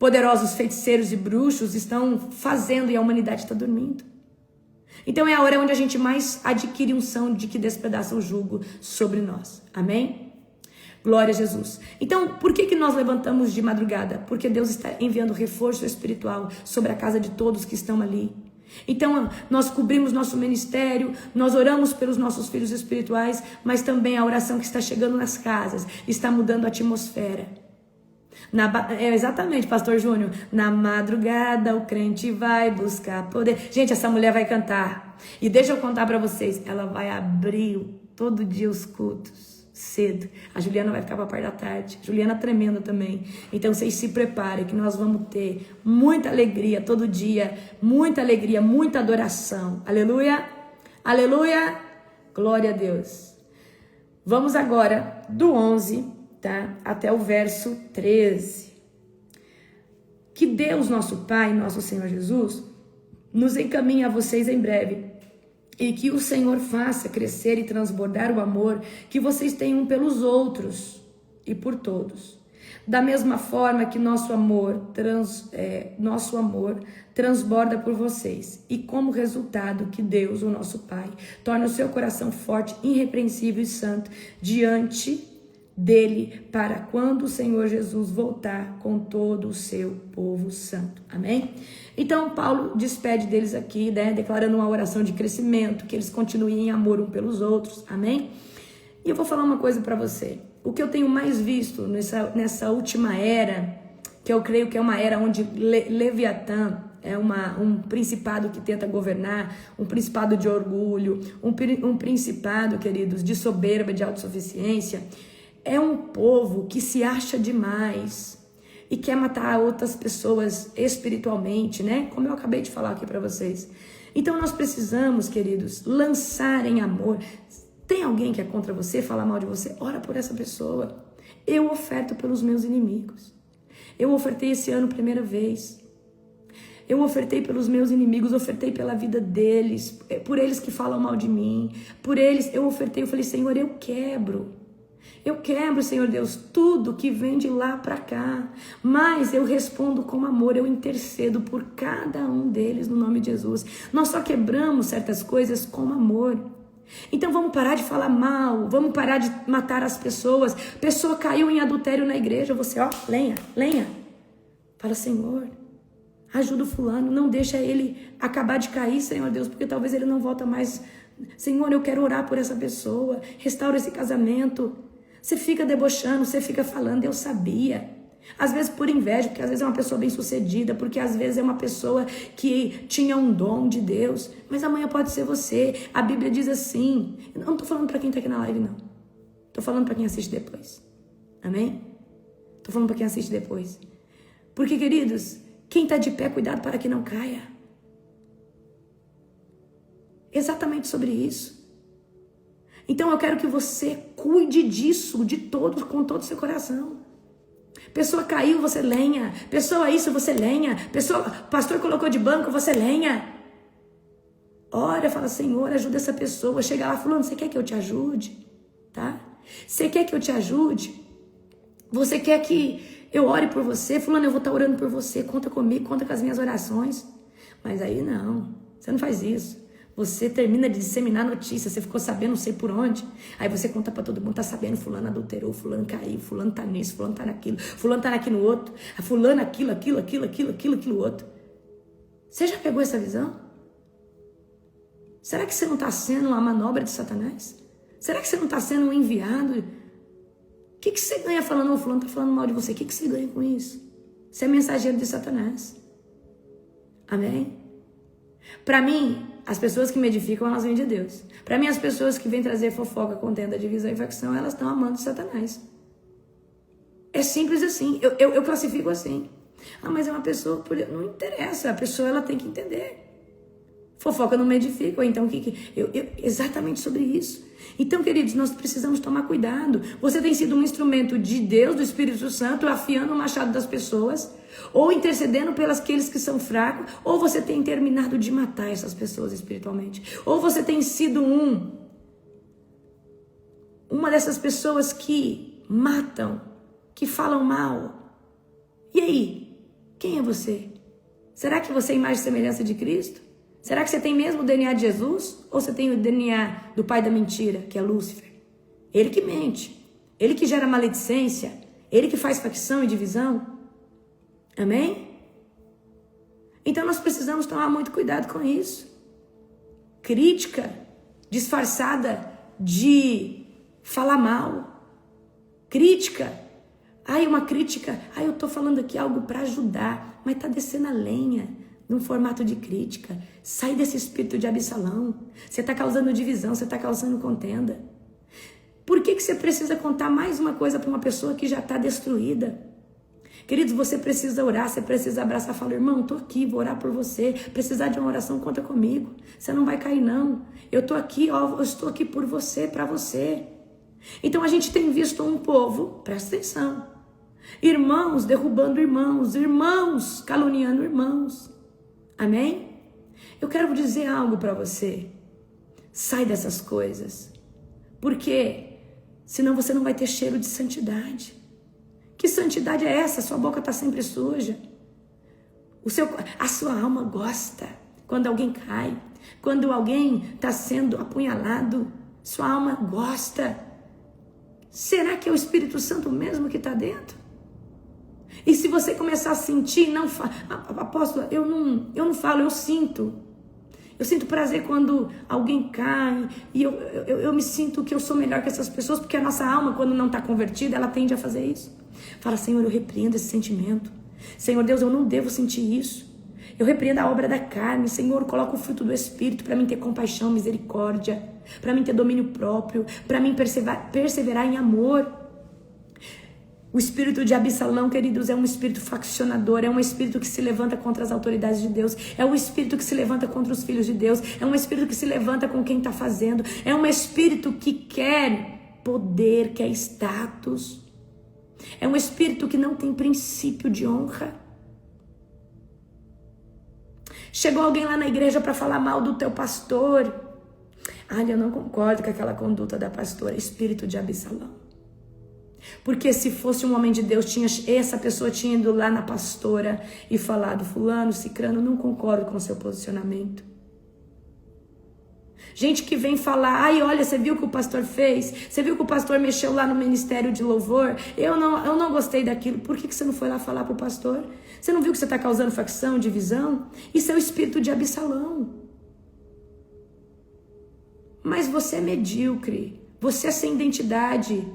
poderosos feiticeiros e bruxos estão fazendo e a humanidade está dormindo. Então é a hora onde a gente mais adquire unção de que despedaça o jugo sobre nós. Amém? Glória a Jesus. Então, por que nós levantamos de madrugada? Porque Deus está enviando reforço espiritual sobre a casa de todos que estão ali. Então, nós cobrimos nosso ministério, nós oramos pelos nossos filhos espirituais, mas também a oração que está chegando nas casas está mudando a atmosfera. Exatamente, pastor Júnior. Na madrugada o crente vai buscar poder. Gente, essa mulher vai cantar. E deixa eu contar para vocês, ela vai abrir todo dia os cultos. Cedo. A Juliana vai ficar para a parte da tarde. Juliana tremenda também. Então vocês se preparem que nós vamos ter muita alegria todo dia. Muita alegria, muita adoração. Aleluia. Aleluia. Glória a Deus. Vamos agora do 11, tá? Até o verso 13. Que Deus, nosso Pai, nosso Senhor Jesus, nos encaminhe a vocês em breve. E que o Senhor faça crescer e transbordar o amor que vocês têm um pelos outros e por todos. Da mesma forma que nosso amor transborda por vocês. E como resultado que Deus, o nosso Pai, torne o seu coração forte, irrepreensível e santo diante dele para quando o Senhor Jesus voltar com todo o seu povo santo. Amém? Então Paulo despede deles aqui, né, declarando uma oração de crescimento, que eles continuem em amor um pelos outros. Amém? E eu vou falar uma coisa para você. O que eu tenho mais visto nessa última era, que eu creio que é uma era onde Leviatã é um principado que tenta governar, um principado de orgulho, um principado, queridos, de soberba, de autossuficiência. É um povo que se acha demais e quer matar outras pessoas espiritualmente, né? Como eu acabei de falar aqui para vocês. Então nós precisamos, queridos, lançar em amor. Tem alguém que é contra você, fala mal de você? Ora por essa pessoa. Eu oferto pelos meus inimigos. Eu ofertei esse ano primeira vez. Eu ofertei pelos meus inimigos, ofertei pela vida deles, por eles que falam mal de mim, por eles eu ofertei, eu falei, Senhor, eu quebro, Senhor Deus, tudo que vem de lá para cá, mas eu respondo com amor, eu intercedo por cada um deles no nome de Jesus. Nós só quebramos certas coisas com amor. Então vamos parar de falar mal, vamos parar de matar as pessoas. Pessoa caiu em adultério na igreja, você, ó, lenha. Fala, Senhor, ajuda o fulano, não deixa ele acabar de cair, Senhor Deus, porque talvez ele não volta mais. Senhor, eu quero orar por essa pessoa, restaura esse casamento. Você fica debochando, você fica falando, eu sabia. Às vezes por inveja, porque às vezes é uma pessoa bem sucedida, porque às vezes é uma pessoa que tinha um dom de Deus, mas amanhã pode ser você. A Bíblia diz assim, eu não estou falando para quem está aqui na live não, estou falando para quem assiste depois, amém? Estou falando para quem assiste depois, porque queridos, quem está de pé, cuidado para que não caia. Exatamente sobre isso. Então eu quero que você cuide disso, de todos, com todo o seu coração. Pessoa caiu, você lenha. Pessoa isso, você lenha. Pessoa, pastor colocou de banco, você lenha. Ora, fala, Senhor, ajuda essa pessoa. Chega lá, fulano, você quer que eu te ajude? Tá? Você quer que eu te ajude? Você quer que eu ore por você? Fulano, eu vou estar orando por você. Conta comigo, conta com as minhas orações. Mas aí não, você não faz isso. Você termina de disseminar notícia, você ficou sabendo não sei por onde. Aí você conta pra todo mundo, tá sabendo, fulano adulterou, fulano caiu, fulano tá nisso, fulano tá naquilo, fulano tá naquilo outro, fulano aquilo outro. Você já pegou essa visão? Será que você não tá sendo uma manobra de Satanás? Será que você não tá sendo um enviado? O que você ganha falando, o fulano tá falando mal de você? O que você ganha com isso? Você é mensageiro de Satanás. Amém? Para mim, as pessoas que me edificam, elas vêm de Deus. Para mim, as pessoas que vêm trazer fofoca, contenda, divisão e facção, elas estão amando Satanás. É simples assim. Eu classifico assim. Ah, mas é uma pessoa... Não interessa. A pessoa, ela tem que entender. Fofoca não me edifica. Ou então, exatamente sobre isso. Então, queridos, nós precisamos tomar cuidado. Você tem sido um instrumento de Deus, do Espírito Santo, afiando o machado das pessoas, ou intercedendo pelas aqueles que são fracos, ou você tem terminado de matar essas pessoas espiritualmente, ou você tem sido uma dessas pessoas que matam, que falam mal. E aí, quem é você? Será que você é imagem e semelhança de Cristo? Será que você tem mesmo o DNA de Jesus? Ou você tem o DNA do pai da mentira, que é Lúcifer? Ele que mente, ele que gera maledicência, ele que faz facção e divisão. Amém? Então nós precisamos tomar muito cuidado com isso. Crítica disfarçada de falar mal. Crítica. Uma crítica. Eu tô falando aqui algo para ajudar, mas tá descendo a lenha num formato de crítica. Sai desse espírito de Absalão. Você tá causando divisão, você tá causando contenda. Por que você precisa contar mais uma coisa para uma pessoa que já está destruída? Queridos, você precisa orar, você precisa abraçar, falar, irmão, tô aqui, vou orar por você. Precisar de uma oração, conta comigo. Você não vai cair, não. Eu tô aqui, eu estou aqui por você, para você. Então a gente tem visto um povo, presta atenção, irmãos derrubando irmãos, irmãos caluniando irmãos. Amém? Eu quero dizer algo para você. Sai dessas coisas. Porque senão você não vai ter cheiro de santidade. Que santidade é essa? Sua boca está sempre suja. A sua alma gosta quando alguém cai. Quando alguém está sendo apunhalado, sua alma gosta. Será que é o Espírito Santo mesmo que está dentro? E se você começar a sentir, apóstolo, eu não falo, eu sinto. Eu sinto prazer quando alguém cai e eu me sinto que eu sou melhor que essas pessoas, porque a nossa alma, quando não está convertida, ela tende a fazer isso. Fala, Senhor, eu repreendo esse sentimento. Senhor Deus, eu não devo sentir isso. Eu repreendo a obra da carne. Senhor, coloca o fruto do Espírito para mim ter compaixão, misericórdia, para mim ter domínio próprio, para mim perseverar em amor. O espírito de Absalão, queridos, é um espírito faccionador, é um espírito que se levanta contra as autoridades de Deus, é um espírito que se levanta contra os filhos de Deus, é um espírito que se levanta com quem está fazendo, é um espírito que quer poder, quer status, é um espírito que não tem princípio de honra. Chegou alguém lá na igreja para falar mal do teu pastor. Eu não concordo com aquela conduta da pastora. Espírito de Absalão. Porque se fosse um homem de Deus, essa pessoa tinha ido lá na pastora e falado: fulano, cicrano, não concordo com o seu posicionamento. Gente que vem falar: olha, você viu o que o pastor fez? Você viu que o pastor mexeu lá no ministério de louvor? Eu não gostei daquilo. Por que você não foi lá falar para o pastor? Você não viu que você está causando facção, divisão? Isso é o espírito de Absalão. Mas você é medíocre. Você é sem identidade.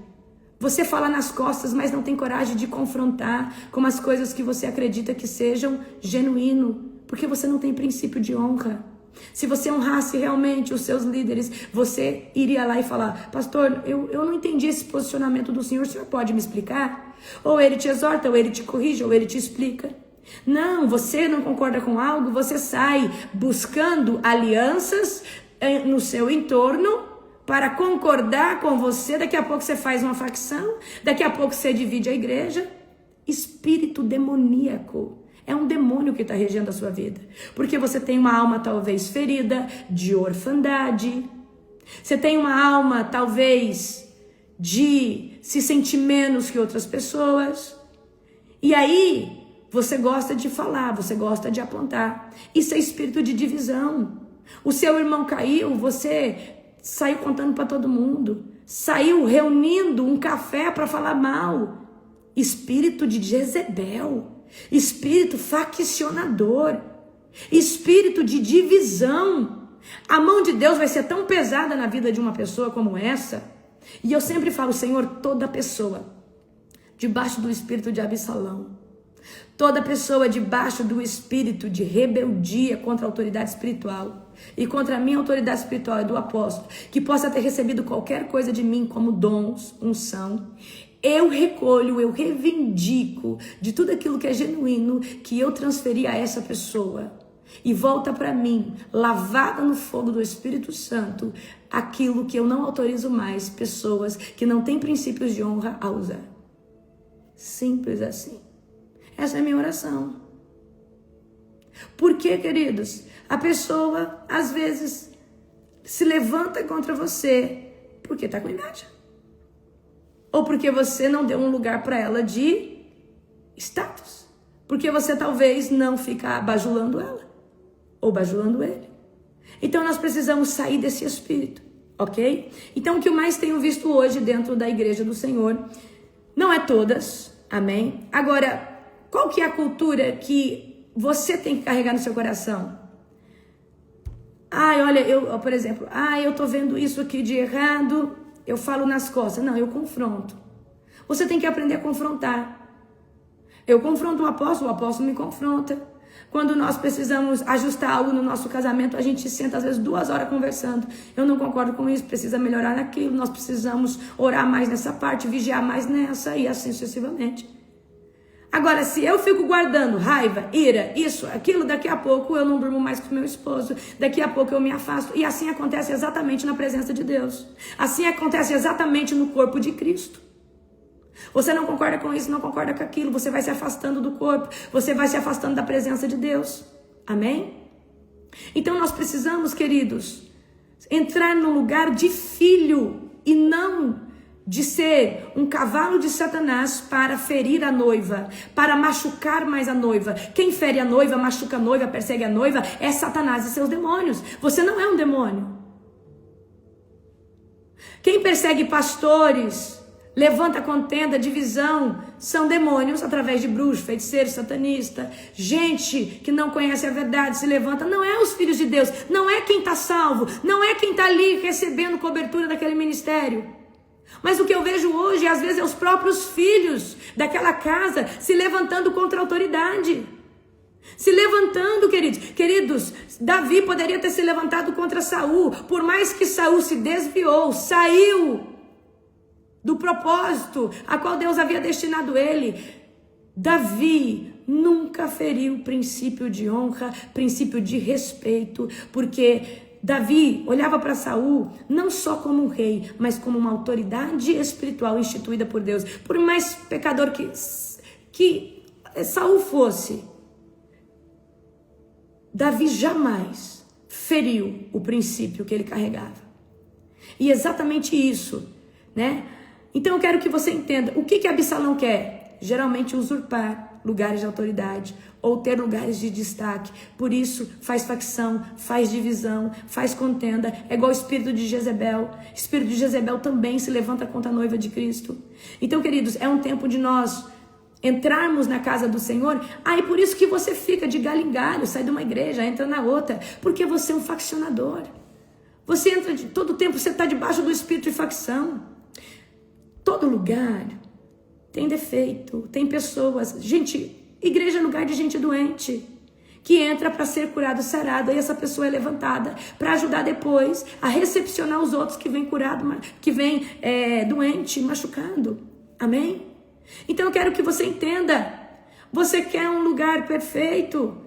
Você fala nas costas, mas não tem coragem de confrontar com as coisas que você acredita que sejam genuíno. Porque você não tem princípio de honra. Se você honrasse realmente os seus líderes, você iria lá e falar: pastor, eu não entendi esse posicionamento do senhor pode me explicar? Ou ele te exorta, ou ele te corrige, ou ele te explica. Não, você não concorda com algo, você sai buscando alianças no seu entorno para concordar com você. Daqui a pouco você faz uma facção, daqui a pouco você divide a igreja. Espírito demoníaco. É um demônio que está regendo a sua vida. Porque você tem uma alma talvez ferida, de orfandade. Você tem uma alma talvez de se sentir menos que outras pessoas. E aí você gosta de falar, você gosta de apontar. Isso é espírito de divisão. O seu irmão caiu, você saiu contando para todo mundo. Saiu reunindo um café para falar mal. Espírito de Jezebel. Espírito faccionador, espírito de divisão. A mão de Deus vai ser tão pesada na vida de uma pessoa como essa. E eu sempre falo: Senhor, toda pessoa debaixo do espírito de Absalão, toda pessoa debaixo do espírito de rebeldia contra a autoridade espiritual e contra a minha autoridade espiritual e do apóstolo, que possa ter recebido qualquer coisa de mim como dons, unção, eu recolho, eu reivindico de tudo aquilo que é genuíno, que eu transferi a essa pessoa. E volta para mim, lavada no fogo do Espírito Santo, aquilo que eu não autorizo mais pessoas que não têm princípios de honra a usar. Simples assim. Essa é a minha oração. Por quê, queridos? A pessoa, às vezes, se levanta contra você porque está com inveja. Ou porque você não deu um lugar para ela de status. Porque você talvez não fica bajulando ela. Ou bajulando ele. Então nós precisamos sair desse espírito. Ok? Então o que eu mais tenho visto hoje dentro da igreja do Senhor, não é todas. Amém? Agora, qual que é a cultura que você tem que carregar no seu coração? Olha, por exemplo, eu tô vendo isso aqui de errado. Eu falo nas costas. Não, eu confronto. Você tem que aprender a confrontar. Eu confronto o apóstolo me confronta. Quando nós precisamos ajustar algo no nosso casamento, a gente senta às vezes 2 horas conversando. Eu não concordo com isso, precisa melhorar naquilo. Nós precisamos orar mais nessa parte, vigiar mais nessa e assim sucessivamente. Agora, se eu fico guardando raiva, ira, isso, aquilo, daqui a pouco eu não durmo mais com meu esposo, daqui a pouco eu me afasto. E assim acontece exatamente na presença de Deus. Assim acontece exatamente no corpo de Cristo. Você não concorda com isso, não concorda com aquilo, você vai se afastando do corpo, você vai se afastando da presença de Deus. Amém? Então nós precisamos, queridos, entrar no lugar de filho e não de ser um cavalo de Satanás para ferir a noiva, para machucar mais a noiva. Quem fere a noiva, machuca a noiva, persegue a noiva, é Satanás e seus demônios. Você não é um demônio. Quem persegue pastores, levanta contenda, divisão, são demônios através de bruxo, feiticeiro, satanista. Gente que não conhece a verdade se levanta. Não é os filhos de Deus, não é quem está salvo, não é quem está ali recebendo cobertura daquele ministério. Mas o que eu vejo hoje, às vezes, é os próprios filhos daquela casa se levantando contra a autoridade. Se levantando, queridos, Davi poderia ter se levantado contra Saul, por mais que Saul se desviou, saiu do propósito a qual Deus havia destinado ele. Davi nunca feriu princípio de honra, princípio de respeito, porque Davi olhava para Saul não só como um rei, mas como uma autoridade espiritual instituída por Deus. Por mais pecador que Saul fosse, Davi jamais feriu o princípio que ele carregava. E exatamente isso, né? Então eu quero que você entenda, o que Absalão quer? Geralmente usurpar lugares de autoridade, ou ter lugares de destaque. Por isso faz facção, faz divisão, faz contenda. É igual o espírito de Jezebel. O espírito de Jezebel também se levanta contra a noiva de Cristo. Então, queridos, é um tempo de nós entrarmos na casa do Senhor. Aí por isso que você fica de galho em galho, sai de uma igreja, entra na outra, porque você é um faccionador. Você entra de todo tempo, você está debaixo do espírito de facção. Todo lugar tem defeito, tem pessoas. Gente, igreja é lugar de gente doente, que entra para ser curado, sarado, e essa pessoa é levantada para ajudar depois a recepcionar os outros que vem curado, que vem doente, machucado. Amém? Então eu quero que você entenda, você quer um lugar perfeito,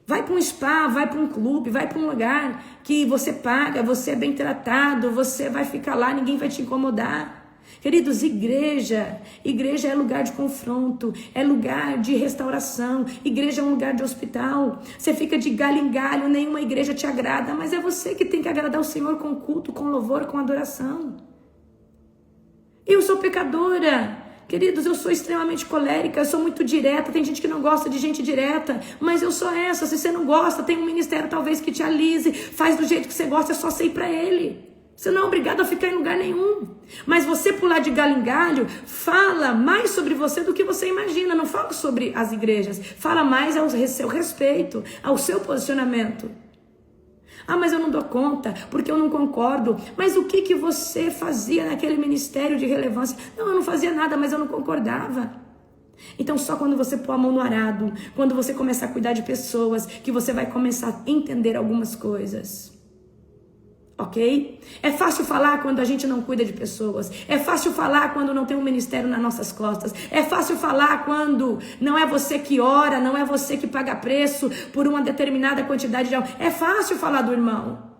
vai para um spa, vai para um clube, vai para um lugar que você paga, você é bem tratado, você vai ficar lá, ninguém vai te incomodar. Queridos, igreja é lugar de confronto, é lugar de restauração, igreja é um lugar de hospital. Você fica de galho em galho, nenhuma igreja te agrada, mas é você que tem que agradar o Senhor com culto, com louvor, com adoração. Eu sou pecadora, queridos, eu sou extremamente colérica, eu sou muito direta, tem gente que não gosta de gente direta, mas eu sou essa. Se você não gosta, tem um ministério talvez que te alise, faz do jeito que você gosta, é só ser para ele. Você não é obrigado a ficar em lugar nenhum. Mas você pular de galho em galho, fala mais sobre você do que você imagina. Não fala sobre as igrejas. Fala mais ao seu respeito, ao seu posicionamento. Ah, mas eu não dou conta, porque eu não concordo. Mas o que você fazia naquele ministério de relevância? Não, eu não fazia nada, mas eu não concordava. Então só quando você pôr a mão no arado, quando você começar a cuidar de pessoas, que você vai começar a entender algumas coisas. Ok? É fácil falar quando a gente não cuida de pessoas. É fácil falar quando não tem um ministério nas nossas costas. É fácil falar quando não é você que ora, não é você que paga preço por uma determinada quantidade de algo. É fácil falar do irmão.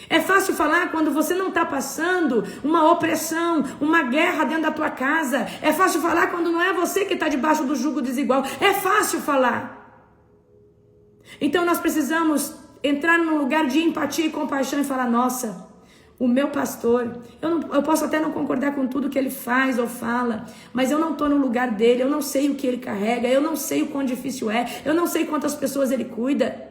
É fácil falar quando você não está passando uma opressão, uma guerra dentro da tua casa. É fácil falar quando não é você que está debaixo do jugo desigual. É fácil falar. Então nós precisamos entrar num lugar de empatia e compaixão e falar, nossa, o meu pastor, eu posso até não concordar com tudo que ele faz ou fala, mas eu não estou no lugar dele, eu não sei o que ele carrega, eu não sei o quão difícil é, eu não sei quantas pessoas ele cuida.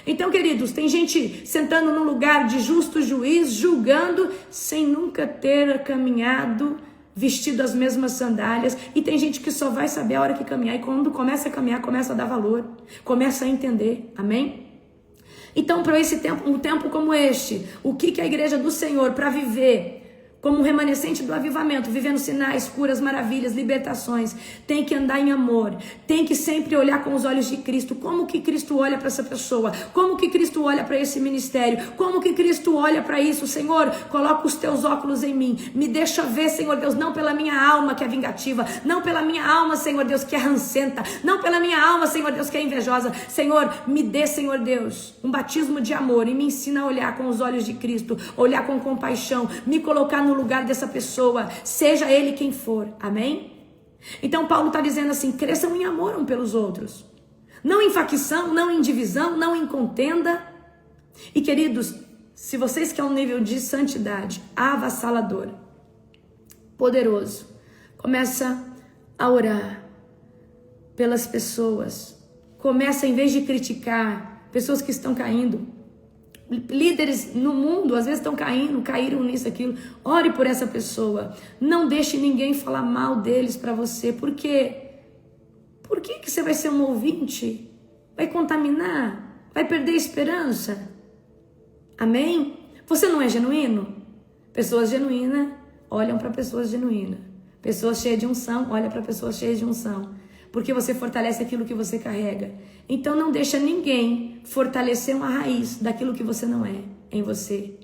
Então, queridos, tem gente sentando num lugar de justo juiz, julgando, sem nunca ter caminhado, vestido as mesmas sandálias, e tem gente que só vai saber a hora que caminhar, e quando começa a caminhar, começa a dar valor, começa a entender, amém? Então, para esse tempo, um tempo como este, o que a igreja do Senhor, para viver como um remanescente do avivamento, vivendo sinais, curas, maravilhas, libertações, tem que andar em amor, tem que sempre olhar com os olhos de Cristo. Como que Cristo olha para essa pessoa? Como que Cristo olha para esse ministério? Como que Cristo olha para isso? Senhor, coloca os teus óculos em mim, me deixa ver, Senhor Deus, não pela minha alma que é vingativa, não pela minha alma, Senhor Deus, que é rancenta, não pela minha alma, Senhor Deus, que é invejosa. Senhor, me dê, Senhor Deus, um batismo de amor e me ensina a olhar com os olhos de Cristo, olhar com compaixão, me colocar no lugar dessa pessoa, seja ele quem for, amém? Então Paulo está dizendo assim, cresçam em amor um pelos outros, não em facção, não em divisão, não em contenda. E queridos, se vocês querem um nível de santidade avassalador, poderoso, começa a orar pelas pessoas, começa, em vez de criticar pessoas que estão caindo, líderes no mundo às vezes estão caíram nisso, aquilo. Ore por essa pessoa. Não deixe ninguém falar mal deles para você. Por quê? Por que você vai ser um ouvinte? Vai contaminar? Vai perder a esperança? Amém? Você não é genuíno? Pessoas genuínas olham para pessoas genuínas. Pessoas cheias de unção olham para pessoas cheias de unção. Porque você fortalece aquilo que você carrega. Então não deixa ninguém fortalecer uma raiz daquilo que você não é em você.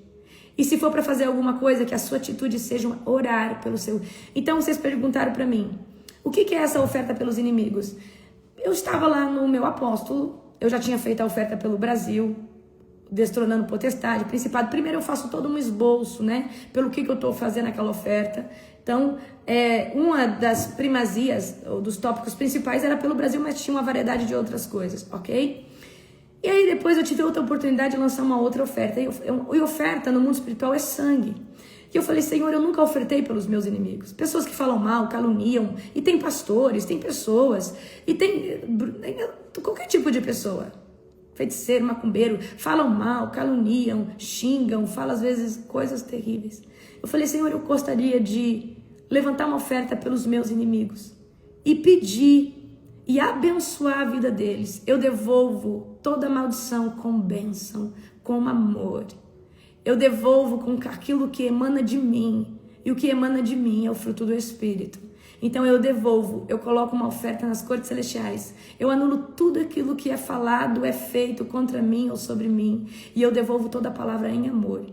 E se for para fazer alguma coisa, que a sua atitude seja orar pelo seu... Então vocês perguntaram para mim, o que é essa oferta pelos inimigos? Eu estava lá no meu apóstolo, eu já tinha feito a oferta pelo Brasil, destronando potestade, principado. Primeiro eu faço todo um esboço, né? Pelo que eu estou fazendo aquela oferta. Então, uma das primazias, ou dos tópicos principais, era pelo Brasil, mas tinha uma variedade de outras coisas, ok? E aí depois eu tive outra oportunidade de lançar uma outra oferta. E oferta no mundo espiritual é sangue. E eu falei, Senhor, eu nunca ofertei pelos meus inimigos. Pessoas que falam mal, caluniam. E tem pastores, tem pessoas. E tem qualquer tipo de pessoa. Feiticeiro, macumbeiro. Falam mal, caluniam, xingam. Falam às vezes coisas terríveis. Eu falei, Senhor, eu gostaria de levantar uma oferta pelos meus inimigos. E pedir e abençoar a vida deles. Eu devolvo toda maldição com bênção, com amor. Eu devolvo com aquilo que emana de mim. E o que emana de mim é o fruto do Espírito. Então eu devolvo, eu coloco uma oferta nas cortes celestiais. Eu anulo tudo aquilo que é falado, é feito contra mim ou sobre mim. E eu devolvo toda a palavra em amor.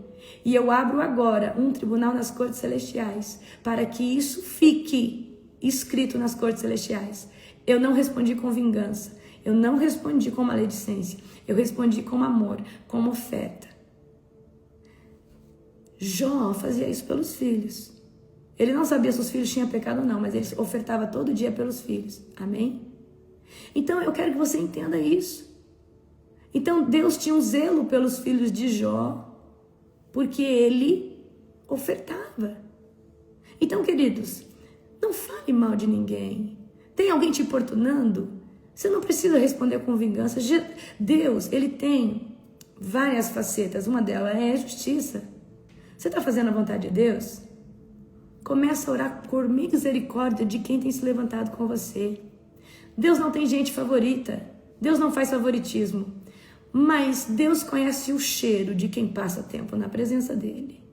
E eu abro agora um tribunal nas cortes celestiais, para que isso fique escrito nas cortes celestiais. Eu não respondi com vingança. Eu não respondi com maledicência. Eu respondi com amor, com oferta. Jó fazia isso pelos filhos. Ele não sabia se os filhos tinham pecado ou não, mas ele ofertava todo dia pelos filhos. Amém? Então eu quero que você entenda isso. Então Deus tinha um zelo pelos filhos de Jó, porque ele ofertava. Então, queridos, não fale mal de ninguém. Tem alguém te importunando? Você não precisa responder com vingança. Deus, ele tem várias facetas. Uma delas é a justiça. Você está fazendo a vontade de Deus? Começa a orar por misericórdia de quem tem se levantado com você. Deus não tem gente favorita. Deus não faz favoritismo. Mas Deus conhece o cheiro de quem passa tempo na presença dele.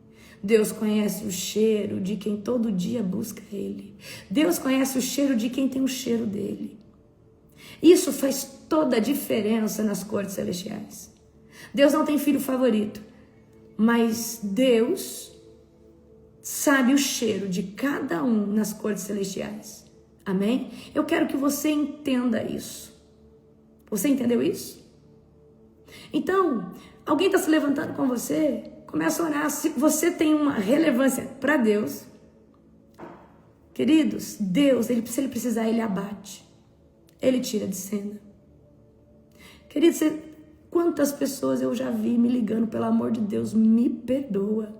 Deus conhece o cheiro de quem todo dia busca ele. Deus conhece o cheiro de quem tem o cheiro dele. Isso faz toda a diferença nas cortes celestiais. Deus não tem filho favorito. Mas Deus sabe o cheiro de cada um nas cortes celestiais. Amém? Eu quero que você entenda isso. Você entendeu isso? Então, alguém está se levantando com você, começa a orar. Se você tem uma relevância para Deus, queridos, Deus, se ele precisar, ele abate. Ele tira de cena. Queridos, quantas pessoas eu já vi me ligando, pelo amor de Deus, me perdoa.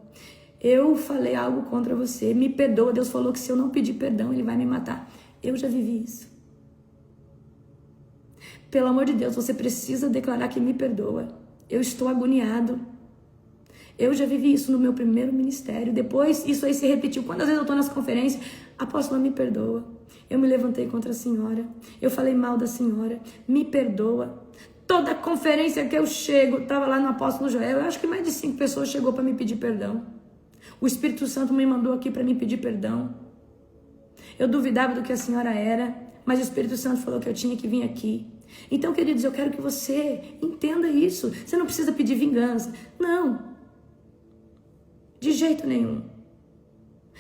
Eu falei algo contra você, me perdoa. Deus falou que se eu não pedir perdão, ele vai me matar. Eu já vivi isso. Pelo amor de Deus, você precisa declarar que me perdoa. Eu estou agoniado. Eu já vivi isso no meu primeiro ministério. Depois, isso aí se repetiu. Quantas vezes eu estou nas conferências? Apóstola, me perdoa. Eu me levantei contra a senhora. Eu falei mal da senhora. Me perdoa. Toda conferência que eu chego, estava lá no apóstolo Joel, eu acho que mais de 5 pessoas chegou para me pedir perdão. O Espírito Santo me mandou aqui para me pedir perdão. Eu duvidava do que a senhora era, mas o Espírito Santo falou que eu tinha que vir aqui. Então, queridos, eu quero que você entenda isso. Você não precisa pedir vingança. Não. De jeito nenhum.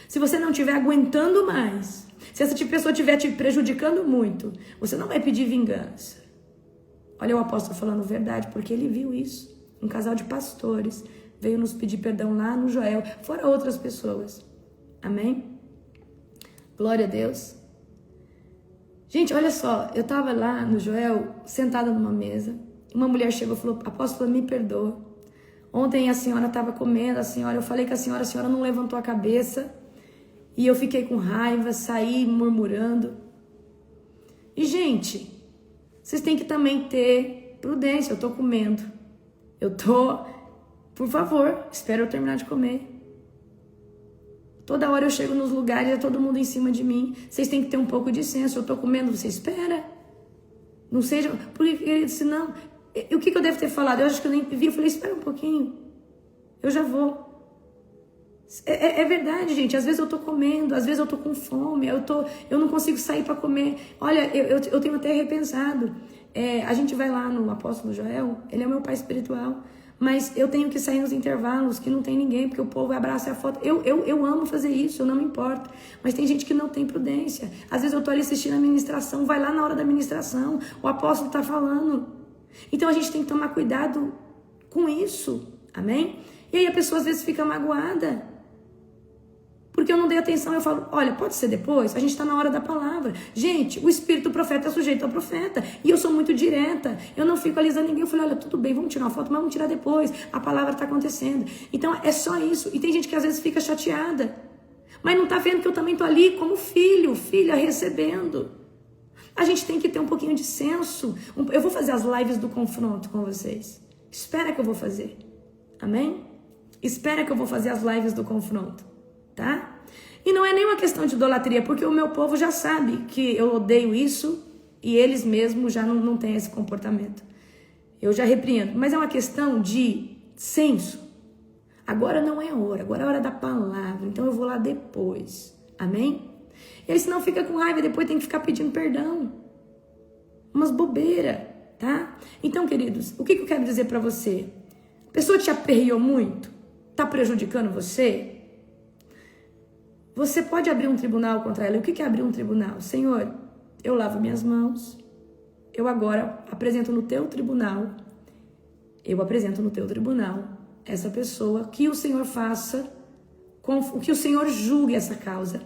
Se você não estiver aguentando mais, se essa pessoa estiver te prejudicando muito, você não vai pedir vingança. Olha o apóstolo falando verdade, porque ele viu isso. Um casal de pastores veio nos pedir perdão lá no Joel, fora outras pessoas. Amém? Glória a Deus. Gente, olha só, eu estava lá no Joel, sentada numa mesa, uma mulher chegou e falou, apóstolo, me perdoa. Ontem a senhora estava comendo, eu falei com a senhora não levantou a cabeça, e eu fiquei com raiva, saí murmurando. E, gente, vocês têm que também ter prudência. Eu tô comendo. Por favor, espera eu terminar de comer. Toda hora eu chego nos lugares, é todo mundo em cima de mim. Vocês têm que ter um pouco de senso. Eu tô comendo, você espera. Não seja... Porque, querido, senão... O que eu devo ter falado? Eu acho que eu nem vi. Eu falei, espera um pouquinho. Eu já vou. É verdade, gente. Às vezes eu tô comendo, às vezes eu tô com fome, eu não consigo sair para comer. Olha, eu tenho até repensado. A gente vai lá no apóstolo Joel, ele é meu pai espiritual, mas eu tenho que sair nos intervalos que não tem ninguém, porque o povo abraça a foto. Eu amo fazer isso, eu não me importo. Mas tem gente que não tem prudência. Às vezes eu tô ali assistindo a ministração, vai lá na hora da ministração, o apóstolo tá falando. Então a gente tem que tomar cuidado com isso, amém? E aí a pessoa às vezes fica magoada. Porque eu não dei atenção, eu falo, olha, pode ser depois? A gente está na hora da palavra. Gente, o espírito do profeta é sujeito ao profeta. E eu sou muito direta. Eu não fico alisando ninguém. Eu falei, olha, tudo bem, vamos tirar uma foto, mas vamos tirar depois. A palavra está acontecendo. Então, é só isso. E tem gente que às vezes fica chateada. Mas não está vendo que eu também estou ali como filho, filha, recebendo. A gente tem que ter um pouquinho de senso. Eu vou fazer as lives do confronto com vocês. Espera que eu vou fazer. Amém? Espera que eu vou fazer as lives do confronto. Tá? E não é nenhuma questão de idolatria, porque o meu povo já sabe que eu odeio isso e eles mesmos já não têm esse comportamento. Eu já repreendo. Mas é uma questão de senso. Agora não é hora, agora é hora da palavra. Então eu vou lá depois. Amém? E aí senão fica com raiva e depois tem que ficar pedindo perdão. Umas bobeiras, tá? Então, queridos, o que eu quero dizer pra você? A pessoa te aperreou muito? Tá prejudicando você? Você pode abrir um tribunal contra ela. O que é abrir um tribunal? Senhor, eu lavo minhas mãos. Eu agora apresento no teu tribunal. Eu apresento no teu tribunal essa pessoa. Que o Senhor faça, que o Senhor julgue essa causa.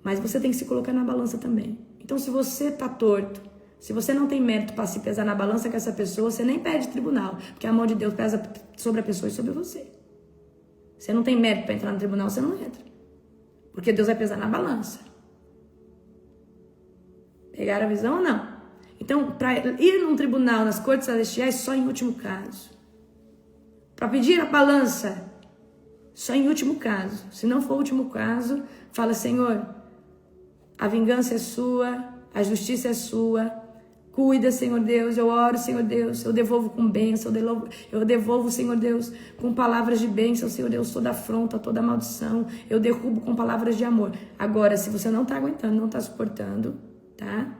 Mas você tem que se colocar na balança também. Então, se você tá torto, se você não tem mérito para se pesar na balança com essa pessoa, você nem pede tribunal. Porque a mão de Deus pesa sobre a pessoa e sobre você. Você não tem mérito para entrar no tribunal, você não entra. Porque Deus vai pesar na balança. Pegaram a visão ou não? Então, para ir num tribunal nas cortes celestiais, só em último caso. Para pedir a balança, só em último caso. Se não for o último caso, fala, Senhor, a vingança é sua, a justiça é sua. Cuida, Senhor Deus, eu oro, Senhor Deus, eu devolvo com bênção, eu devolvo, Senhor Deus, com palavras de bênção, Senhor Deus, toda afronta, toda maldição, eu derrubo com palavras de amor. Agora, se você não está aguentando, não está suportando, tá?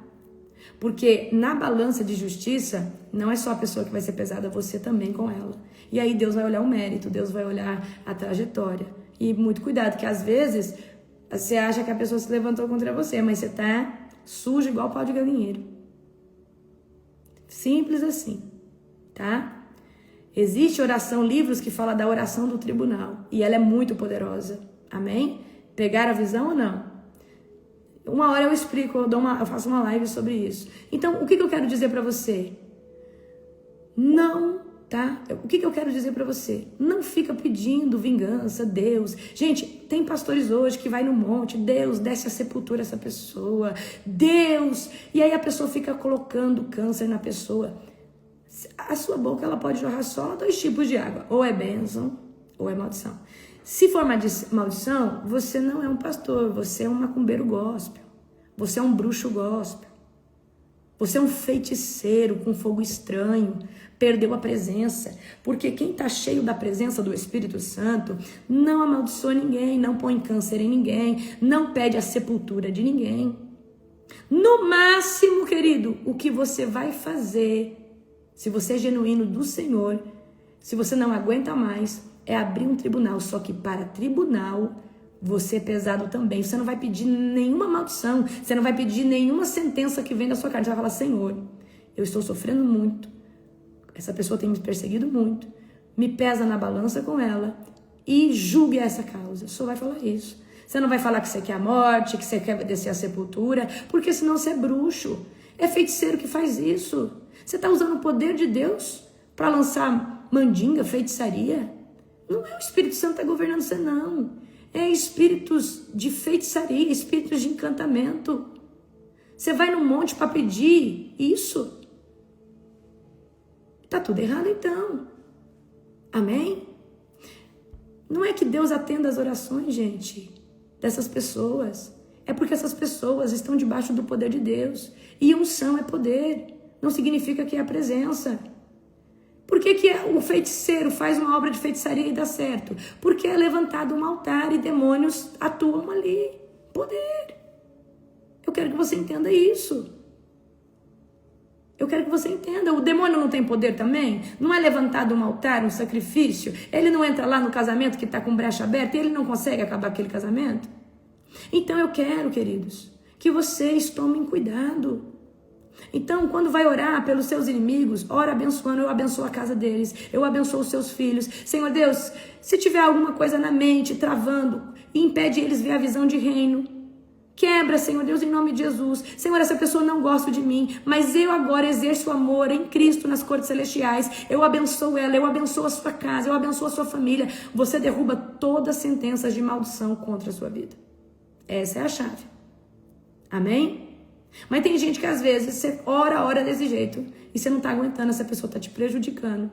Porque na balança de justiça, não é só a pessoa que vai ser pesada, você também com ela. E aí Deus vai olhar o mérito, Deus vai olhar a trajetória. E muito cuidado, que às vezes você acha que a pessoa se levantou contra você, mas você tá sujo igual pau de galinheiro. Simples assim, tá? Existe oração, livros que falam da oração do tribunal. E ela é muito poderosa. Amém? Pegaram a visão ou não? Uma hora eu explico, eu faço uma live sobre isso. Então, o que eu quero dizer pra você? Não, tá? O que eu quero dizer pra você? Não fica pedindo vingança, Deus. Gente, tem pastores hoje que vai no monte, Deus, desce a sepultura essa pessoa, Deus. E aí a pessoa fica colocando câncer na pessoa. A sua boca, ela pode jorrar só 2 tipos de água. Ou é bênção, ou é maldição. Se for maldição, você não é um pastor, você é um macumbeiro gospel. Você é um bruxo gospel. Você é um feiticeiro com fogo estranho. Perdeu a presença. Porque quem está cheio da presença do Espírito Santo não amaldiçoa ninguém, não põe câncer em ninguém, não pede a sepultura de ninguém. No máximo, querido, o que você vai fazer, se você é genuíno do Senhor, se você não aguenta mais, é abrir um tribunal. Só que para tribunal, você é pesado também. Você não vai pedir nenhuma maldição, você não vai pedir nenhuma sentença que vem da sua carne. Você vai falar, Senhor, eu estou sofrendo muito, essa pessoa tem me perseguido muito, me pesa na balança com ela e julgue essa causa. Só vai falar isso. Você não vai falar que você quer a morte, que você quer descer a sepultura, porque senão você é bruxo. É feiticeiro que faz isso. Você está usando o poder de Deus para lançar mandinga, feitiçaria. Não é o Espírito Santo que está governando você, não. É espíritos de feitiçaria, espíritos de encantamento. Você vai no monte para pedir isso. Tá tudo errado então. Amém? Não é que Deus atenda as orações, gente, dessas pessoas. É porque essas pessoas estão debaixo do poder de Deus. E unção é poder. Não significa que é a presença. Por que o feiticeiro faz uma obra de feitiçaria e dá certo? Porque é levantado um altar e demônios atuam ali. Poder. Eu quero que você entenda isso. Eu quero que você entenda. O demônio não tem poder também? Não é levantado um altar, um sacrifício? Ele não entra lá no casamento que está com brecha aberta e ele não consegue acabar aquele casamento? Então eu quero, queridos, que vocês tomem cuidado. Então, quando vai orar pelos seus inimigos, ora abençoando, eu abençoo a casa deles, eu abençoo os seus filhos. Senhor Deus, se tiver alguma coisa na mente, travando, e impede eles ver a visão de reino. Quebra, Senhor Deus, em nome de Jesus. Senhor, essa pessoa não gosta de mim, mas eu agora exerço o amor em Cristo nas cortes celestiais. Eu abençoo ela, eu abençoo a sua casa, eu abençoo a sua família. Você derruba todas as sentenças de maldição contra a sua vida. Essa é a chave. Amém? Mas tem gente que às vezes você ora desse jeito e você não está aguentando, essa pessoa está te prejudicando.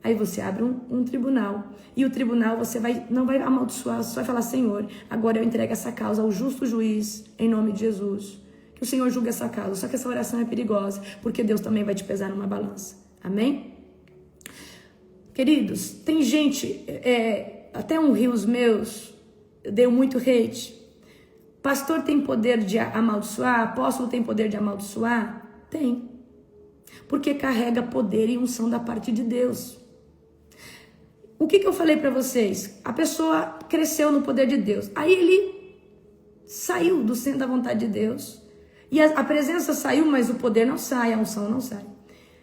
Aí você abre um tribunal, e o tribunal você não vai amaldiçoar, você vai falar: Senhor, agora eu entrego essa causa ao justo juiz, em nome de Jesus. Que o Senhor julgue essa causa. Só que essa oração é perigosa, porque Deus também vai te pesar numa balança. Amém? Queridos, tem gente, até um rios meus, deu muito hate. Pastor tem poder de amaldiçoar? Apóstolo tem poder de amaldiçoar? Tem. Porque carrega poder e unção da parte de Deus. O que eu falei para vocês? A pessoa cresceu no poder de Deus. Aí ele saiu do centro da vontade de Deus. E a presença saiu, mas o poder não sai, a unção não sai.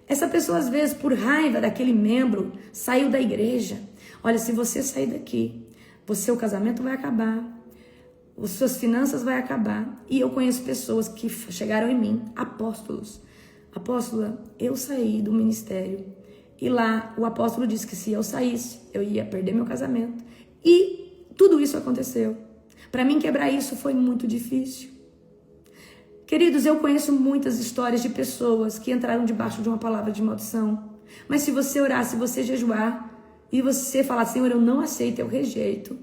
Essa pessoa, às vezes, por raiva daquele membro, saiu da igreja. Olha, se você sair daqui, o casamento vai acabar. As suas finanças vai acabar. E eu conheço pessoas que chegaram em mim, apóstolos. Apóstola, eu saí do ministério e lá o apóstolo disse que se eu saísse, eu ia perder meu casamento. E tudo isso aconteceu. Para mim quebrar isso foi muito difícil. Queridos, eu conheço muitas histórias de pessoas que entraram debaixo de uma palavra de maldição. Mas se você orar, se você jejuar e você falar: Senhor, eu não aceito, eu rejeito.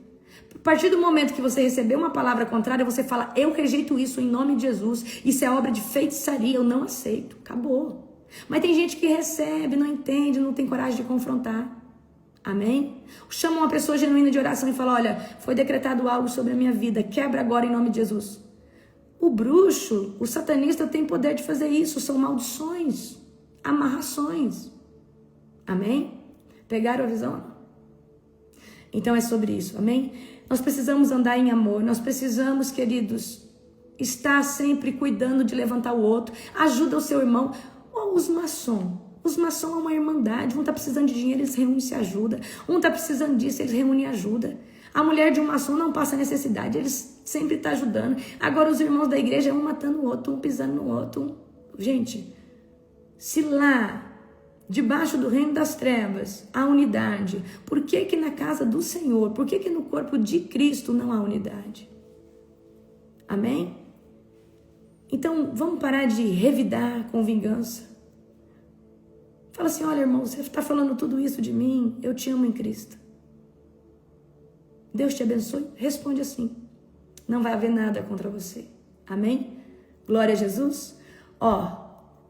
A partir do momento que você receber uma palavra contrária, você fala: eu rejeito isso em nome de Jesus. Isso é obra de feitiçaria, eu não aceito. Acabou. Mas tem gente que recebe, não entende, não tem coragem de confrontar. Amém? Chama uma pessoa genuína de oração e fala: olha, foi decretado algo sobre a minha vida, quebra agora em nome de Jesus. O bruxo, o satanista tem poder de fazer isso. São maldições, amarrações. Amém? Pegaram a visão? Então é sobre isso, amém? Nós precisamos andar em amor, nós precisamos, queridos, estar sempre cuidando de levantar o outro. Ajuda o seu irmão. Ou os maçons é uma irmandade. Um está precisando de dinheiro, eles reúnem e se ajudam. Um está precisando disso, eles reúnem e ajudam. A mulher de um maçom não passa necessidade, eles sempre estão ajudando. Agora os irmãos da igreja, um matando o outro, um pisando no outro. Gente, se lá debaixo do reino das trevas há unidade, por que que na casa do Senhor, por que que no corpo de Cristo não há unidade? Amém? Então vamos parar de revidar com vingança. Fala assim: olha, irmão, você está falando tudo isso de mim, eu te amo em Cristo. Deus te abençoe. Responde assim: não vai haver nada contra você. Amém? Glória a Jesus.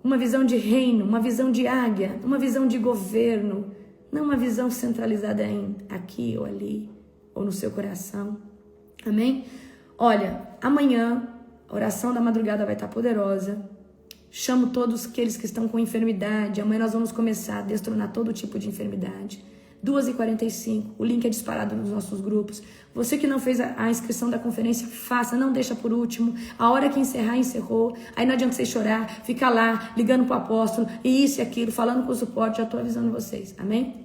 Uma visão de reino, uma visão de águia, uma visão de governo, não uma visão centralizada em aqui ou ali, ou no seu coração. Amém? Olha, amanhã a oração da madrugada vai estar poderosa. Chamo todos aqueles que estão com enfermidade. Amanhã nós vamos começar a destronar todo tipo de enfermidade. 2h45, o link é disparado nos nossos grupos. Você que não fez a inscrição da conferência, faça, não deixa por último. A hora que encerrar, encerrou. Aí não adianta você chorar, ficar lá, ligando pro apóstolo, e isso e aquilo, falando com o suporte, já estou avisando vocês, amém?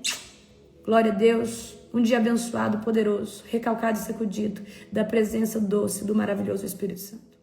Glória a Deus, um dia abençoado, poderoso, recalcado e sacudido, da presença doce do maravilhoso Espírito Santo.